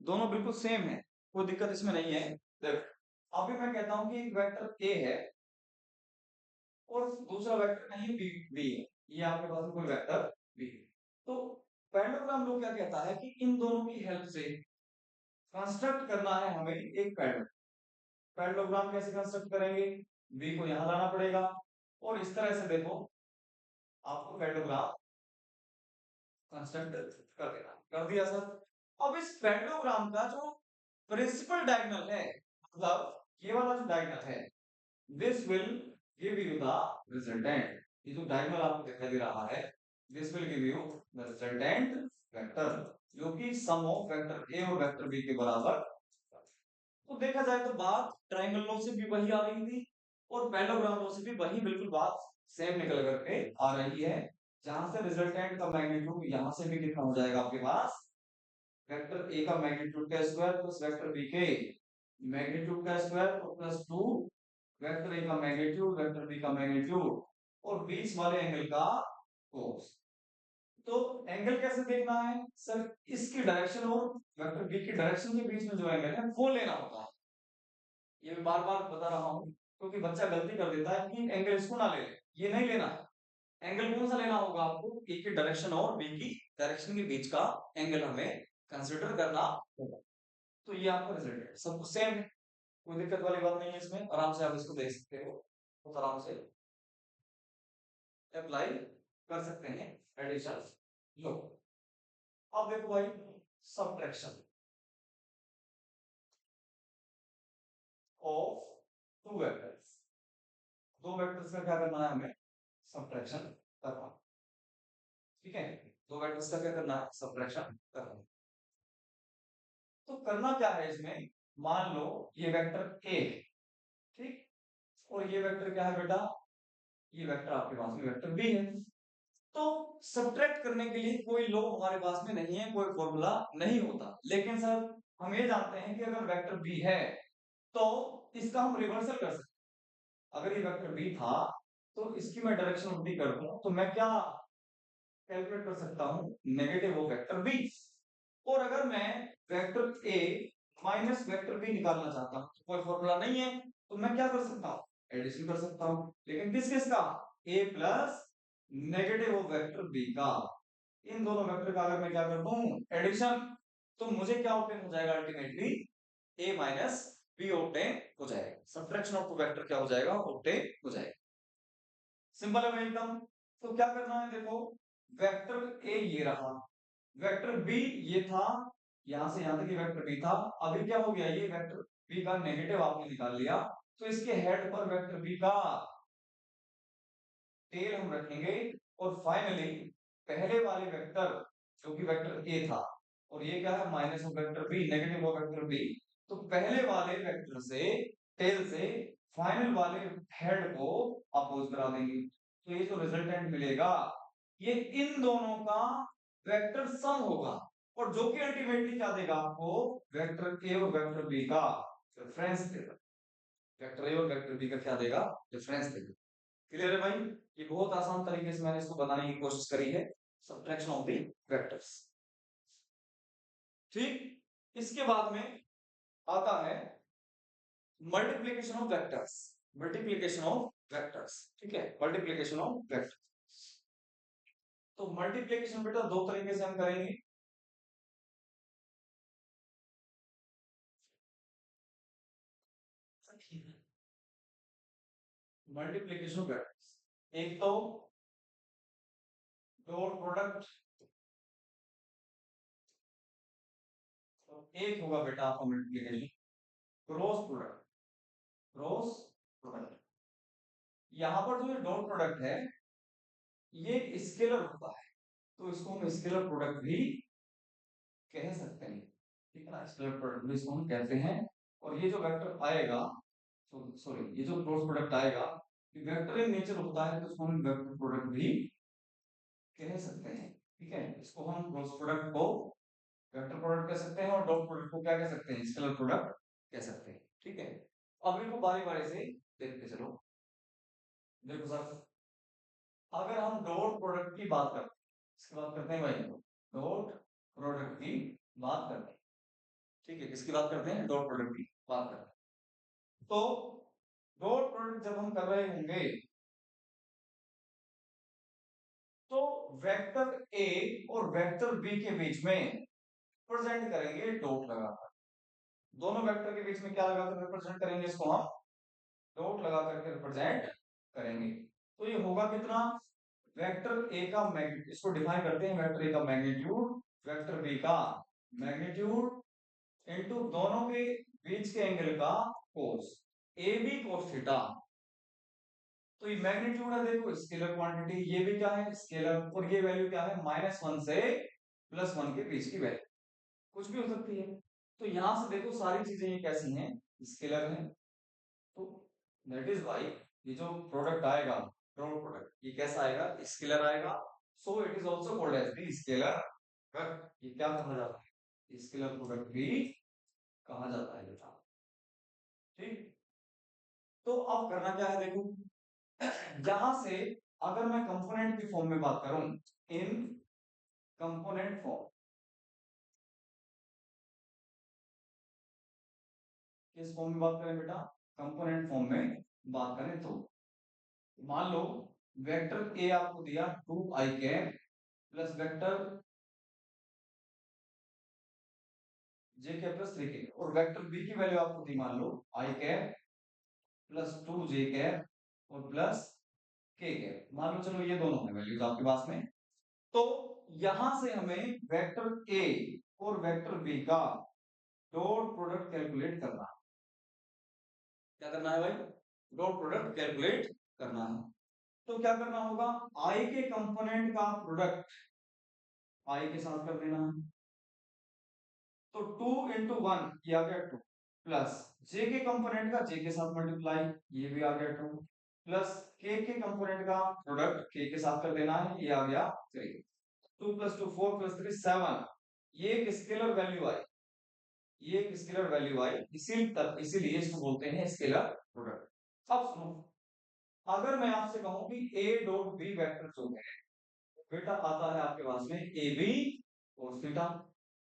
दोनों बिल्कुल सेम है, कोई दिक्कत इसमें नहीं है। देख, अभी मैं कहता हूं कि एक वेक्टर ए है और दूसरा वेक्टर कहीं बी है, ये आपके पास में कोई वेक्टर बी है। तो पैरेललोग्राम लॉ क्या कहता है कि इन दोनों की हेल्प से कंस्ट्रक्ट करना है हमें एक पैरेलल। पैरेललोग्राम कैसे कंस्ट्रक्ट करेंगे, बी को यहां लाना पड़ेगा और इस तरह से देखो आपको पैरेललोग्राम कंस्ट्रक्ट कर देना, कर दिया सर। अब इस पैरेललोग्राम का जो प्रिंसिपल डायगोनल है, मतलब ये वाला जो डायगोनल है, this will give you the resultant. ये जो डायगोनल आपको दिखाई दे रहा है, this will give you the resultant vector, जो कि सम ऑफ वेक्टर ए और वेक्टर बी के बराबर। तो देखा जाए तो बात ट्रायंगल लॉ से भी वही आ रही थी और पैरेललोग्राम लॉ से भी वही बिल्कुल बात सेम निकल करके आ रही है, जहां से रिजल्टेंट का मैग्नीट्यूड यहां से भी कितना हो जाएगा आपके पास, वेक्टर ए का मैग्नीट्यूड का स्क्वायर प्लस वेक्टर बी के मैग्नीट्यूड का स्क्वायर और प्लस 2 वेक्टर ए का मैग्नीट्यूड वेक्टर बी का मैग्नीट्यूड और बीच वाले एंगल का कोस। तो एंगल कैसे देखना है सर, इसकी डायरेक्शन और वेक्टर बी की डायरेक्शन के बीच में जो एंगल है वो लेना होता है। ये मैं बार बार बता रहा हूँ क्योंकि बच्चा गलती कर देता है कि एंगल इसको ना ले ले, ये नहीं लेना है। एंगल कौन सा लेना होगा आपको, ए की डायरेक्शन और बी की डायरेक्शन के बीच का एंगल हमें कंसिडर करना होगा। तो ये आपका रिजल्ट है, सब कुछ सेम है, कोई दिक्कत वाली बात नहीं है इसमें, आराम से आप इसको देख सकते हो, बहुत आराम से अप्लाई कर सकते हैं एडिशन लो। अब देखो भाई सब्ट्रैक्शन ऑफ टू वेक्टर्स, दो वेक्टर्स का क्या करना है हमें, सब्ट्रैक्शन करना। ठीक है, दो वेक्टर्स का क्या करना है, सब्ट्रैक्शन करना। तो करना क्या है इसमें, मान लो ये वेक्टर ए है, ठीक, और ये वेक्टर क्या है बेटा, ये वेक्टर आपके पास में वेक्टर बी है। तो सब्ट्रैक्ट करने के लिए कोई लॉ हमारे पास में नहीं है, कोई फॉर्मूला नहीं होता, लेकिन सर हम ये जानते हैं कि अगर वेक्टर बी है तो इसका हम रिवर्सल कर सकते हैं। अगर ये वेक्टर बी था तो इसकी मैं डायरेक्शन उल्टी कर दूं तो मैं क्या कैलकुलेट कर सकता हूं, नेगेटिव ऑफ वेक्टर बी। और अगर मैं vector A minus vector B निकालना चाहता हूं तो कोई फॉर्मूला नहीं है, तो मैं क्या कर सकता हूँ, एडिशन कर सकता हूँ, लेकिन किस किस का, a plus negative of vector b का, इन दोनों वेक्टर का अगर मैं क्या कर दूं एडिशन, तो मुझे क्या ऑब्टेन हो जाएगा ultimately, a minus b obtain हो जाएगा, सब्ट्रैक्शन ऑफ टू वेक्टर क्या हो जाएगा, ऑब्टेन हो जाएगा। सिंपल है भाई एकदम। तो क्या करना है देखो, वेक्टर ए ये रहा, वेक्टर बी ये था, यहां से यहां तक ये वेक्टर बी था, अभी क्या हो गया, ये वेक्टर बी का नेगेटिव आपने निकाल लिया, तो इसके हेड पर वेक्टर बी का टेल हम रखेंगे, और फाइनली पहले वाले वेक्टर जो कि वेक्टर ए था, और ये क्या है minus of vector B, negative of vector B, तो पहले वाले वेक्टर से टेल से फाइनल वाले हेड को अपोज करा देंगे, तो ये जो रिजल्टेंट मिलेगा ये इन दोनों का वेक्टर सम होगा, और जो कि अल्टीमेटली क्या देगा आपको, वेक्टर ए और वेक्टर बी का डिफरेंस देगा, वेक्टर ए और वेक्टर बी का क्या देगा, डिफरेंस देगा। क्लियर है भाई, ये बहुत आसान तरीके से मैंने इसको बताने की कोशिश करी है, सब्ट्रैक्शन ऑफ द वेक्टर्स। ठीक, इसके बाद में आता है multiplication of vectors, multiplication of vectors, ठीक है, मल्टीप्लीकेशन ऑफ वेक्टर्स। तो मल्टीप्लीकेशन बेटा दो तरीके से हम करेंगे, मल्टीप्लीकेशन ऑफ वेक्टर्स, एक तो डॉट प्रोडक्ट, तो एक होगा बेटा आपका multiplication cross product, cross product, यहां पर जो डॉट प्रोडक्ट है ये स्केलर होता है, तो इसको हम स्केलर प्रोडक्ट भी कह सकते हैं, ठीक है ना, स्केलर प्रोडक्ट भी इसको हम कहते हैं। और ये जो वेक्टर आएगा, सॉरी ये जो क्रॉस प्रोडक्ट आएगा, ये वेक्टर इन नेचर होता है, तो इसको हम वेक्टर प्रोडक्ट भी कह सकते हैं, ठीक है, इसको हम क्रॉस प्रोडक्ट को वेक्टर प्रोडक्ट कह सकते हैं, और डॉट प्रोडक्ट को क्या कह सकते हैं, स्केलर प्रोडक्ट कह सकते हैं, ठीक है। अब इनको बारी बारी से देखते चलो। देखो सर, अगर हम डॉट प्रोडक्ट की बात करते हैं, इसकी बात करते हैं भाई, डॉट प्रोडक्ट की बात करते हैं, ठीक है, किसकी बात करते हैं, डॉट प्रोडक्ट की बात करते हैं। तो डॉट प्रोडक्ट जब हम कर रहे होंगे, तो वेक्टर ए और वेक्टर बी के बीच में रिप्रेजेंट करेंगे डॉट लगाकर, दोनों वेक्टर के बीच में क्या लगाकर रिप्रेजेंट करेंगे, इसको हम डॉट लगा करके रिप्रेजेंट करेंगे। तो ये होगा कितना, वेक्टर ए का इसको डिफाइन करते हैं, वेक्टर ए का मैग्नीट्यूड, वेक्टर बी का मैग्नीट्यूड, इनटू दोनों के बीच के एंगल का कोस, ए बी कोस थीटा। तो ये मैग्नीट्यूड है, देखो स्केलर क्वांटिटी, ये भी क्या है स्केलर, और ये वैल्यू क्या है -1 से +1 के बीच की वैल्यू, कुछ भी हो सकती है। तो यहां से देखो सारी चीजें ये कैसी हैं, स्केलर हैं, तो दैट इज वाई ये जो प्रोडक्ट आएगा, डॉट प्रोडक्ट, ये कैसा आएगा, स्केलर आएगा, so it is also called as the scalar product, ये क्या कहा जाता है, स्केलर प्रोडक्ट भी कहा जाता है बेटा, ठीक। तो अब करना क्या है देखो, यहां से अगर मैं कंपोनेंट की फॉर्म में बात करूं, इन कंपोनेंट फॉर्म, किस फॉर्म में बात करें बेटा, कंपोनेंट फॉर्म में बात करें, तो मान लो वेक्टर ए आपको दिया 2i कैप प्लस वेक्टर जे कैप प्लस 3 कैप, और वेक्टर बी की वैल्यू आपको दी मान लो i cap plus 2j cap और प्लस k कैप, मान लो चलो ये दोनों है वैल्यूज आपके पास में। तो यहां से हमें वेक्टर ए और वेक्टर बी का डॉट प्रोडक्ट कैलकुलेट करना है, क्या करना है भाई, डॉट प्रोडक्ट कैलकुलेट करना है। तो क्या करना होगा, आई के कंपोनेंट का प्रोडक्ट आई के साथ कर देना है, तो 2 × 1 ये आ गया 2, प्लस जे के कंपोनेंट का जे के साथ मल्टीप्लाई, ये भी आ गया 2, प्लस के कंपोनेंट का प्रोडक्ट के साथ कर देना है, ये आ गया 3, 2 + 2 4 + 3 7, ये एक स्केलर वैल्यू आई, ये एक स्केलर वैल्यू आई, इसीलिए इसको बोलते हैं स्केलर प्रोडक्ट। अब सुनो, अगर मैं आपसे कहूं कि a डॉट b वेक्टर जो है बेटा आता है आपके पास में ए बी cos थीटा,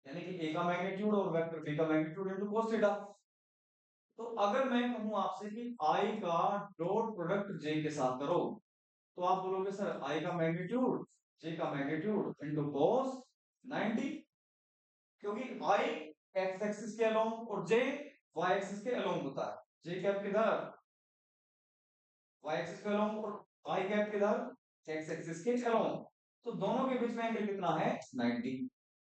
यानी कि a का मैग्नीट्यूड और वेक्टर b का मैग्नीट्यूड इनटू cos थीटा। तो अगर मैं कहूं आपसे कि आई का डॉट प्रोडक्ट जे के साथ करो, तो आप बोलोगे सर आई का मैग्नीट्यूड जे का मैग्नीट्यूड इनटू cos 90, क्योंकि आई एक्स एक्सिस के अलोंग और जे वाई एक्सिस के अलोंग होता है। जे कैप किधर, वाई एक्सिस के अलोंग, और आई कैप किधर, एक्स एक्सिस के अलोंग। तो दोनों के बीच में एंगल कितना है, 90।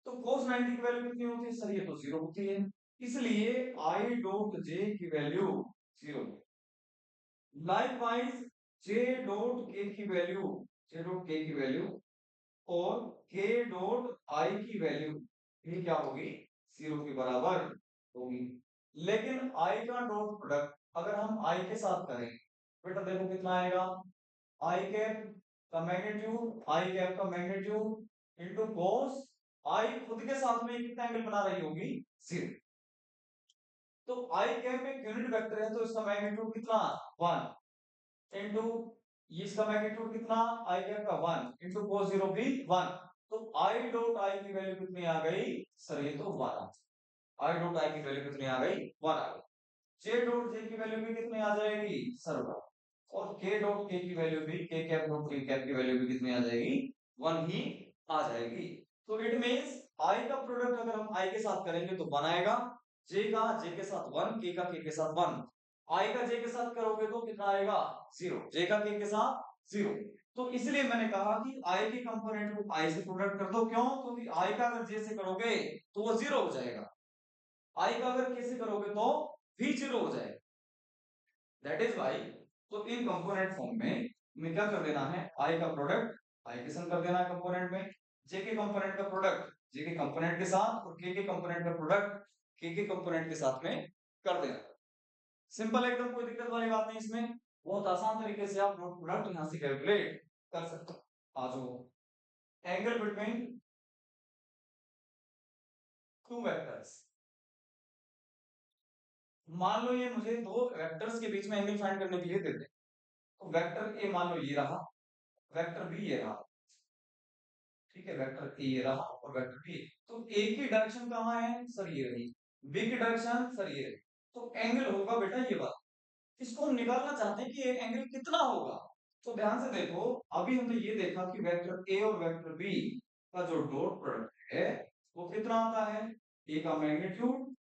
तो cos 90 की वैल्यू कितनी होती है सर, ये तो 0 होती है, इसलिए आई डॉट जे की वैल्यू 0। लाइकवाइज जे डॉट के की वैल्यू, जे डॉट के की वैल्यू और के डॉट आई की वैल्यू ये क्या होगी, 0 के बराबर होगी। लेकिन आई का डॉट प्रोडक्ट अगर हम आई के साथ करें, बेटा देखो कितना आएगा, आई कैप का मैग्नीट्यूड, आई कैप का मैग्नीट्यूड इनटू cos आई खुद के साथ में कितना एंगल बना रही होगी, 0। तो आई कैप एक यूनिट वेक्टर है, तो इसका मैग्नीट्यूड कितना, 1 इनटू इसका मैग्नीट्यूड कितना, आई कैप का 1 इनटू cos 0 भी 1। तो आई डॉट आई की वैल्यू कितनी आ गई सर, ये तो 1। आई डॉट आई की वैल्यू कितनी आ गई, 1 आ गई। जे डॉट जे की वैल्यू भी कितनी आ जाएगी सर, 1। और के डॉट के की वैल्यू भी, के कैप डॉट के कैप की वैल्यू भी कितनी आ जाएगी, 1 ही आ जाएगी। तो इट मींस आई का प्रोडक्ट अगर हम आई के साथ करेंगे तो 1 आएगा, जे का जे के साथ 1, के का के के साथ 1। आई का जे के साथ करोगे तो कितना आएगा, 0। जे का के साथ 0। तो इसलिए मैंने कहा कि आई के कंपोनेंट को आई से प्रोडक्ट कर दो, क्यों, क्योंकि आई का अगर जे से करोगे तो वो 0 हो जाएगा, आई का अगर के से करोगे तो भी 0 हो जाएगा। दैट इज वाई, तो इन कंपोनेंट फॉर्म में हमें क्या कर देना है, आई का प्रोडक्ट आई के संग कर देना है कंपोनेंट में, जे के कंपोनेंट का प्रोडक्ट जे के कंपोनेंट के साथ, और के कंपोनेंट का प्रोडक्ट के कंपोनेंट के साथ में कर देना। सिंपल एकदम, कोई दिक्कत वाली बात नहीं इसमें, बहुत आसान तरीके से आप डॉट प्रोडक्ट यहां से कैलकुलेट कर सकते हो। आ जाओ, एंगल बिटवीन टू वेक्टर्स। मान लो ये मुझे दो वेक्टर्स के बीच में एंगल फाइंड करने के लिए देते हैं, तो वेक्टर ए मान लो ये रहा, वेक्टर बी ये रहा, ठीक है, वेक्टर ए ये रहा और वेक्टर बी। तो ए की डायरेक्शन कहाँ है सर, ये रही, बी की डायरेक्शन सर ये रही। तो एंगल होगा बेटा ये बात, इसको हम निकालना चाहते हैं कि ये एंगल कितना होगा। तो ध्यान से देखो, अभी हमने ये देखा कि वेक्टर ए और वेक्टर बी का जो डॉट प्रोडक्ट है वो कितना आता है, ए का मैग्नीट्यूड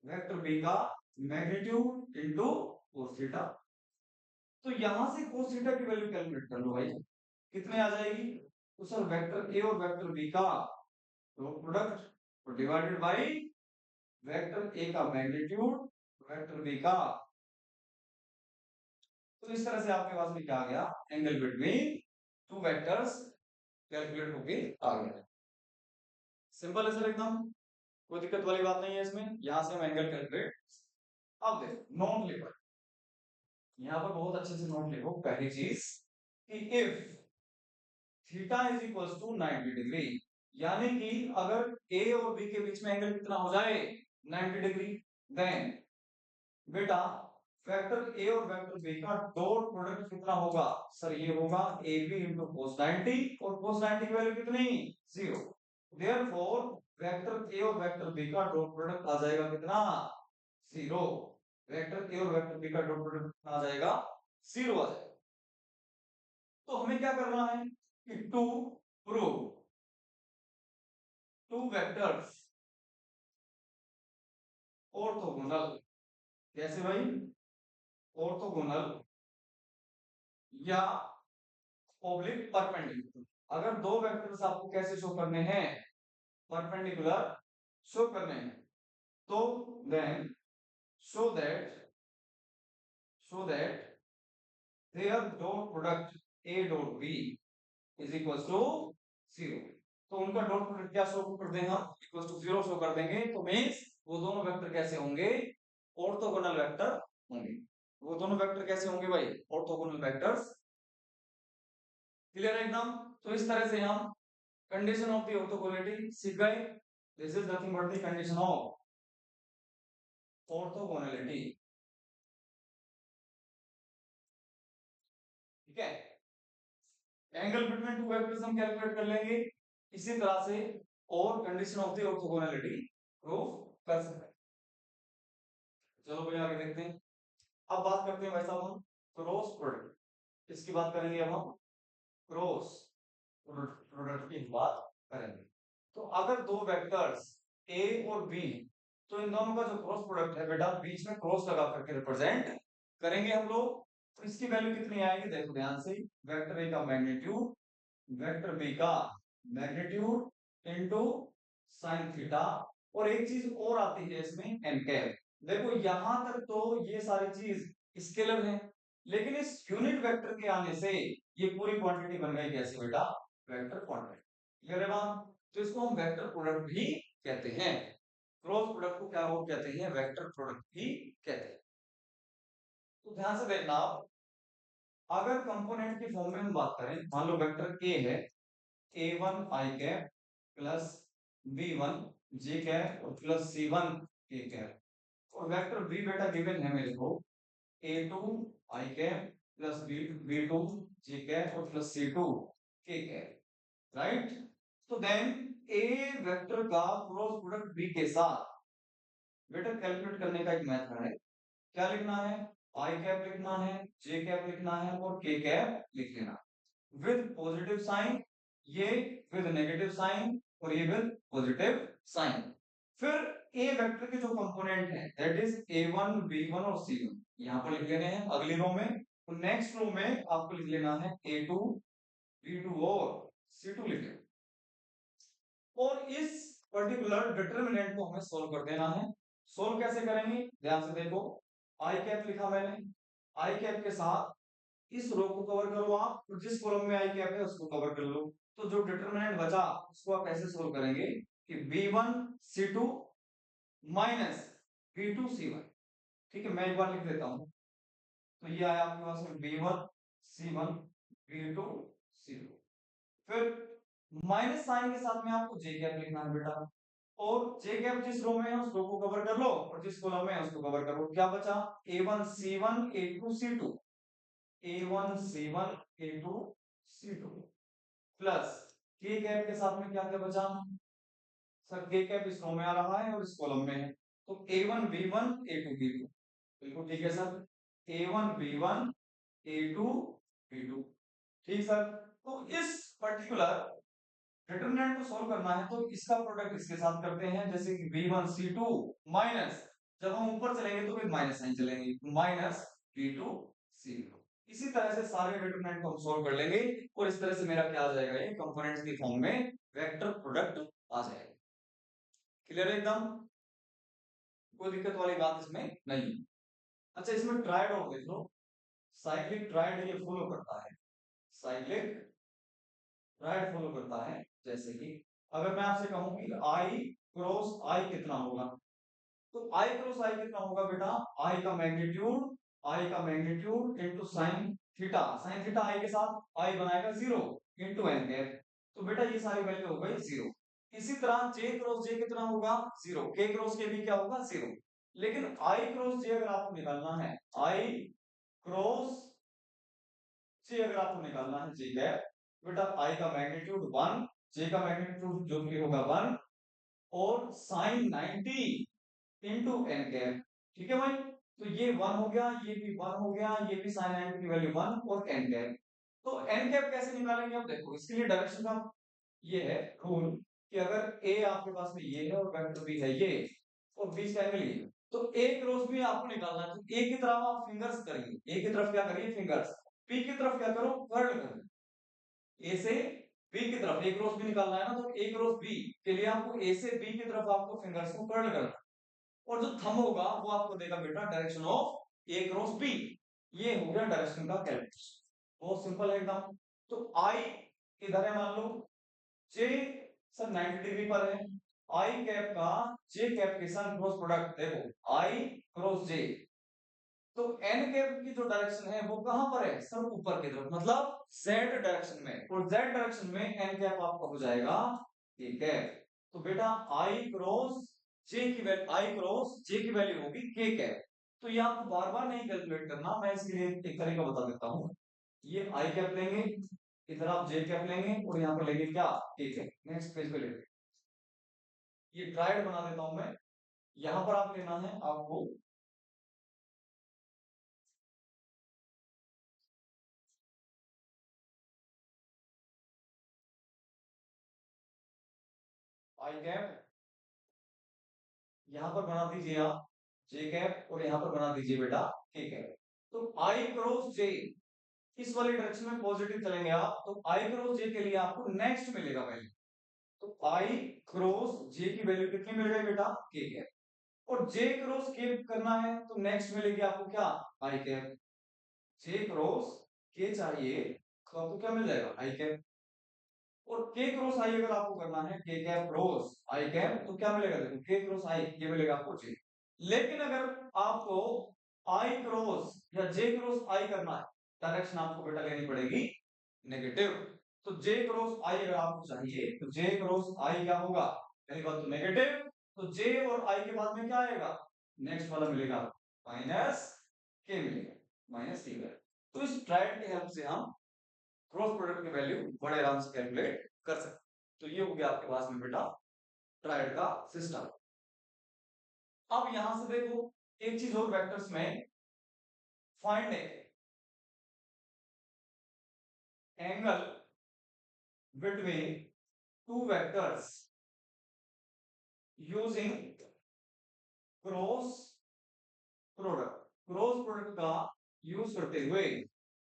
वेक्टर बी का मैग्नीट्यूड इनटू cos थीटा। तो यहां से cos थीटा की वैल्यू कैलकुलेट कर लो भाई, कितने आ जाएगी, तो सर वेक्टर ए और वेक्टर बी का dot product divided by vector A का मैग्नीट्यूड वेक्टर बी का। तो इस तरह से आपके पास में क्या आ गया, angle between two vectors calculate होके आ गया। सिंपल है सर एकदम, कोई दिक्कत वाली बात नहीं है इसमें, यहां से हम एंगल कैलकुलेट। अब देखो नोट लिखो, यहां पर बहुत अच्छे से नोट लिखो। पहली चीज कि if theta is equal to 90 degree, यानी कि अगर ए और बी के बीच में एंगल कितना हो जाए, 90 डिग्री, देन बेटा वेक्टर ए और वेक्टर बी का डॉट प्रोडक्ट कितना होगा सर, ये होगा ए बी इंटू cos 90, और cos 90 की वैल्यू कितनी, 0। देयरफॉर वेक्टर ए और वेक्टर बी का डॉट प्रोडक्ट आ जाएगा कितना, 0। वेक्टर ए और वेक्टर बी का डॉट प्रोडक्ट कितना आ जाएगा, 0 आ जाएगा। तो हमें क्या करना है कि to prove two vectors orthogonal, कैसे भाई, ऑर्थोगोनल या ऑब्लिक परपेंडिकुलर। अगर दो वेक्टर्स आपको कैसे शो करने हैं, परपेंडिकुलर शो करने हैं, तो then show that their dot product A dot B is equal to 0। तो उनका डॉट प्रोडक्ट क्या शो कर देंगे हम, इक्वल टू 0 शो कर देंगे। तो मींस वो दोनों वेक्टर कैसे होंगे, ऑर्थोगोनल वेक्टर होंगे। वो दोनों वेक्टर कैसे होंगे भाई, ऑर्थोगोनल वेक्टर्स। क्लियर है एकदम। तो इस तरह से हम कंडीशन ऑफ द ऑर्थोगोनैलिटी सीख गए। This is nothing but the condition of orthogonality, ठीक है। एंगल बिटवीन टू वेक्टर्स हम कैलकुलेट कर लेंगे इसी तरह से, और condition of the orthogonality prove कर सकते हैं। चलो भैया आगे देखते हैं। अब बात करते हैं वैसा हम क्रॉस प्रोडक्ट, इसकी बात करेंगे अब हम क्रॉस प्रोडक्ट की बात करेंगे। तो अगर दो वेक्टर्स ए और बी, तो इन दोनों का जो क्रॉस प्रोडक्ट है बेटा, बीच में क्रॉस लगा करके रिप्रेजेंट करेंगे हम लोग। तो इसकी वैल्यू कितनी आएगी, देखो ध्यान से। वेक्टर ए का मैग्नीट्यूड, वेक्टर बी का मैग्नीट्यूड इनटू साइन थीटा, और एक चीज और आती है इसमें एन कैप। देखो यहां तक तो ये सारी चीज स्केलर है, लेकिन इस यूनिट वेक्टर के आने से ये पूरी क्वांटिटी बन गई कैसे बेटा, वेक्टर क्वांटिटी। क्लियर है बात? तो इसको हम वेक्टर प्रोडक्ट भी कहते हैं। क्रॉस प्रोडक्ट को क्या वो कहते हैं, वेक्टर प्रोडक्ट भी कहते हैं। तो ध्यान से देखना आप, अगर कंपोनेंट की फॉर्म में हम बात करें, मान लो वेक्टर ए है, a1 i cap plus b1 j cap और प्लस c1 k कैप, और वेक्टर b बेटा गिवन है मेरे को a2 i cap plus b2 j cap और plus c2 k cap, right. तो देन a वेक्टर का क्रॉस प्रोडक्ट b के साथ बेटा कैलकुलेट करने का एक मेथड है। क्या लिखना है, आई कैप लिखना है, जे कैप लिखना है और के कैप लिख लेना, विद पॉजिटिव साइन, ये विद नेगेटिव साइन और ये विद पॉजिटिव साइन। फिर ए वेक्टर के जो कंपोनेंट है दैट इज a1 b1 और c1 यहां पर लिख लेने हैं अगली रो में। तो नेक्स्ट रो में आपको लिख लेना है a2 b2 और c2 लिख लेना, और इस पर्टिकुलर डिटरमिनेंट को हमें सोल्व कर देना है। सोल्व कैसे करेंगे, ध्यान से देखो। आई कैप लिखा मैंने, आई कैप के साथ इस रो को कवर करो आप, तो जिस कॉलम में आई कैप है उसको कवर कर लो। तो जो डिटरमिनेंट बचा उसको आप ऐसे सोल्व करेंगे कि b1 c2 minus b2 c1। ठीक है, मैं एक बार लिख देता हूं। तो ये आया आपके पास में b1 c1 b2 c2, फिर माइनस साइन के साथ में आपको जे कैप लिखना है बेटा, और जे कैप जिस रो में है उस रो को कवर कर लो और जिस कॉलम में है उसको कवर करो। क्या बचा, a1 c1 a2 c2, a1 c1 a2 c2 plus के कैप के साथ में क्या क्या बचा, सर के कैप इस रो में आ रहा है और इस कॉलम में है, तो a1 b1 a2 b2, बिल्कुल ठीक है sir, a1 b1 a2 b2। ठीक सर। तो इस पर्टिकुलर डिटरमिनेंट को सॉल्व करना है तो इसका प्रोडक्ट इसके साथ करते हैं, जैसे कि b1 c2 माइनस, जब हम ऊपर चलेंगे तो फिर माइनस साइन चलेंगे, माइनस b2 c2। इसी तरह से सारे डिटरमिनेंट को हम सॉल्व कर लेंगे और इस तरह से मेरा क्या आ जाएगा, ये कंपोनेंट्स की फॉर्म में वेक्टर प्रोडक्ट आ जाएगा। क्लियर है एकदम, कोई दिक्कत वाली बात इसमें नहीं। अच्छा इसमें ट्रायड और देख लो, साइक्लिक ट्रायड ये फॉलो करता है, साइक्लिक ट्रायड फॉलो करता है। जैसे कि अगर मैं आपसे कहूं कि आई क्रॉस आई कितना होगा, तो आई क्रॉस आई कितना होगा बेटा, आई का मैग्नीट्यूड इनटू साइन थीटा आई के साथ आई बनाएगा 0 इनटू एन कैप, तो बेटा ये सारी वैल्यू हो गई 0। इसी तरह जे क्रॉस जे कितना होगा 0, के क्रॉस के भी क्या होगा 0। लेकिन आई क्रॉस जे अगर आपको निकालना है, आई क्रॉस जे अगर आपको निकालना है जे कैप, बेटा आई का मैग्नीट्यूड 1, जे का मैग्नीट्यूड जो भी होगा 1 और साइन 90 इंटू एन कैप। ठीक है भाई, तो ये 1 हो गया, ये भी 1 हो गया, ये भी साइन 90 की वैल्यू 1 और एन कैप। तो एन कैप कैसे निकालेंगे, अब देखो इसके लिए डायरेक्शन का ये है रूल कि अगर ए आपके पास में ये है और वेक्टर बी है ये और बीच का एंगल ये, तो ए क्रॉस बी आपको निकालना है, तो ए की तरफ आप फिंगर्स करिए, ए की तरफ क्या करिए फिंगर्स, बी की तरफ क्या करो कर्ल करो, ए से बी की तरफ ए क्रॉस बी निकालना है ना, तो ए क्रॉस बी के लिए आपको ए से बी की तरफ आपको फिंगर्स को कर्ल करना है, और जो थंब होगा वो आपको देगा बेटा direction of A cross B. ये हो गया डायरेक्शन का कैलकुलेशन, बहुत सिंपल है एकदम। तो आई इधर है मान लो, जे सर 90 डिग्री पर है, आई कैप का जे कैप के साथ क्रॉस प्रोडक्ट देखो आई क्रॉस जे, तो एन कैप की जो डायरेक्शन है वो कहां पर है सर, ऊपर की तरफ, मतलब जेड डायरेक्शन में, और जेड डायरेक्शन में एन कैप आपका हो जाएगा के कैप। तो बेटा आई क्रॉस जे की वैल्यू, आई क्रॉस जे की वैल्यू होगी के कैप। तो ये आपको बार बार नहीं कैलकुलेट करना, मैं इसके लिए एक तरीका बता देता हूँ। ये आई कैप लेंगे, इधर आप जे कैप लेंगे और यहाँ पर लेंगे क्या के कैप, नेक्स्ट पेज पे लेंगे। ये ट्रायड बना देता हूं मैं, यहां पर आप लेना है आपको आई कैप, यहां पर बना दीजिए आप जे कैप और यहां पर बना दीजिए बेटा के कैप। तो आई क्रॉस जे, इस वाली डायरेक्शन में पॉजिटिव चलेंगे आप, तो आई क्रॉस जे के लिए आपको नेक्स्ट मिलेगा वैल्यू। तो आई क्रॉस जे की वैल्यू कितनी मिल गई बेटा के कैप। और जे क्रॉस के करना है तो नेक्स्ट मिलेगी आपको क्या आई कैप। जे क्रॉस के चाहिए तो आपको क्या मिल जाएगा आई कैप। और के क्रॉस आई अगर आपको करना है के कैप क्रॉस आई कैप तो क्या मिलेगा, देखो के क्रॉस आई ये मिलेगा आपको जे। लेकिन अगर आपको आई क्रॉस या जे क्रॉस आई करना है, डायरेक्शन आपको बेटा लेनी पड़ेगी नेगेटिव। तो जे क्रॉस आई अगर आपको चाहिए तो जे क्रॉस आई क्या होगा, पहली बात तो नेगेटिव, तो जे और आई के बाद में क्या आएगा, नेक्स्ट वाला मिलेगा माइनस के मिलेगा, माइनस के। तो इस ट्राइड की हेल्प से हम क्रॉस प्रोडक्ट की वैल्यू बड़े आराम से कैलकुलेट कर सकते। तो ये हो गया आपके पास में बेटा ट्राइड का सिस्टम। अब यहां से देखो एक चीज और वेक्टर्स में, find angle between two vectors using cross product. Cross product का यूज करते हुए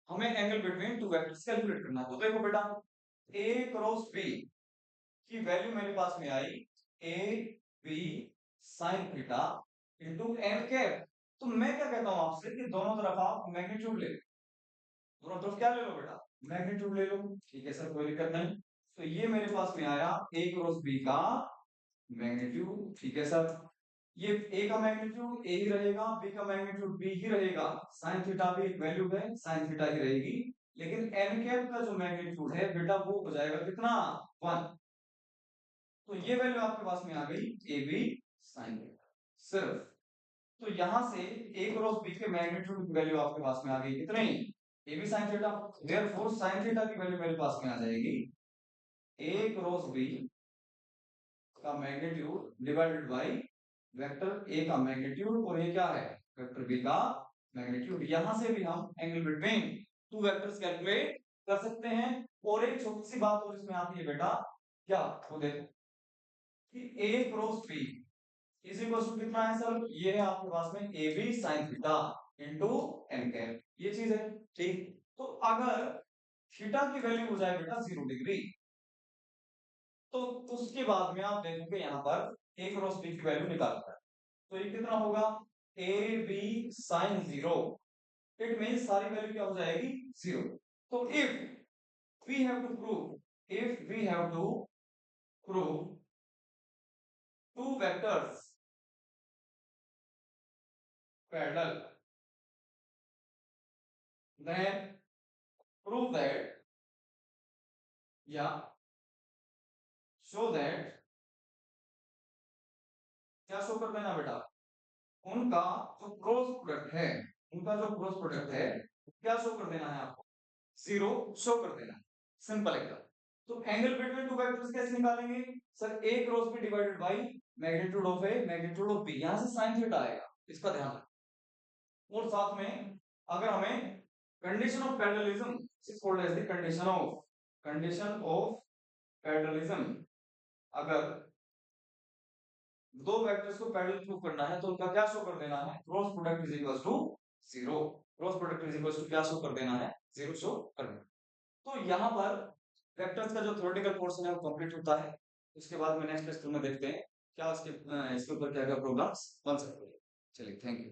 हमें angle between two vectors calculate करना है। तो देखो बेटा ए क्रॉस बी की वैल्यू मेरे पास में आई A B sine theta into N cap. तो मैं क्या कहता हूं आपसे कि दोनों तरफ आप मैग्नीट्यूड ले लो, दोनों तरफ क्या ले लो बेटा मैग्नीट्यूड ले लो। ठीक है सर कोई दिक्कत नहीं। तो ये मेरे पास में आया ए क्रॉस बी का मैग्नीट्यूड। ठीक है सर, ये ए का मैग्नीट्यूड ए ही रहेगा, बी का मैग्नीट्यूड बी ही रहेगा, साइन थीटा भी एक वैल्यू है साइन थीटा ही रहेगी। लेकिन एन कैप का जो मैग्नीट्यूड है बेटा वो हो जाएगा कितना 1। तो ये वैल्यू आपके पास में आ गई ए बी साइन थीटा सिर्फ। तो यहां से ए क्रॉस बी के मैग्नीट्यूड की वैल्यू आपके पास में आ गई कितनी A B sine theta. Therefore sine theta की वैल्यू मेरे पास में आ जाएगी ए क्रॉस बी का magnitude divided by vector A का मैग्नीट्यूड, और ये क्या है वेक्टर बी का मैग्नीट्यूड। यहां से भी हम angle between two vectors calculate कर सकते हैं। और एक छोटी सी बात और इसमें आती है बेटा, क्या तो देखो कि A cross B is equal to कितना है सर, ये है आपके पास में A B sine theta into N cap, ये चीज है ठीक। तो अगर थीटा की वैल्यू हो जाए बेटा 0 डिग्री, तो उसके बाद में आप देखोगे यहाँ पर ए क्रॉस बी की वैल्यू निकालता है। तो ये कितना होगा A B sine 0, it mean सारी वैल्यू क्या हो जाएगी 0। तो we have to prove if we have to prove two vectors parallel, then prove that या show that, क्या शो कर देना बेटा उनका जो क्रॉस प्रोडक्ट है, उनका जो क्रॉस प्रोडक्ट है क्या शो कर देना है आपको 0 शो कर देना, सिंपल एकदम। तो एंगल बिटवीन टू वेक्टर्स कैसे निकालेंगे सर, A cross B divided by magnitude of A magnitude of B, यहां से साइन थीटा आएगा इसका ध्यान रखना। और साथ में अगर हमें condition of parallelism is called as the condition of parallelism, अगर दो वेक्टर्स को पैरेलल प्रूव करना है तो उनका क्या शो कर देना है cross product is equal to 0। Cross product is equal to क्या शो कर देना है 0 शो कर देना। तो यहाँ पर वेक्टर्स का जो थ्योरेटिकल पोर्शन है वो कंप्लीट होता है। उसके बाद में नेक्स्ट लेक्चर में देखते हैं क्या इसके ऊपर क्या क्या प्रोग्राम्स बन सकते हैं। चलिए थैंक यू।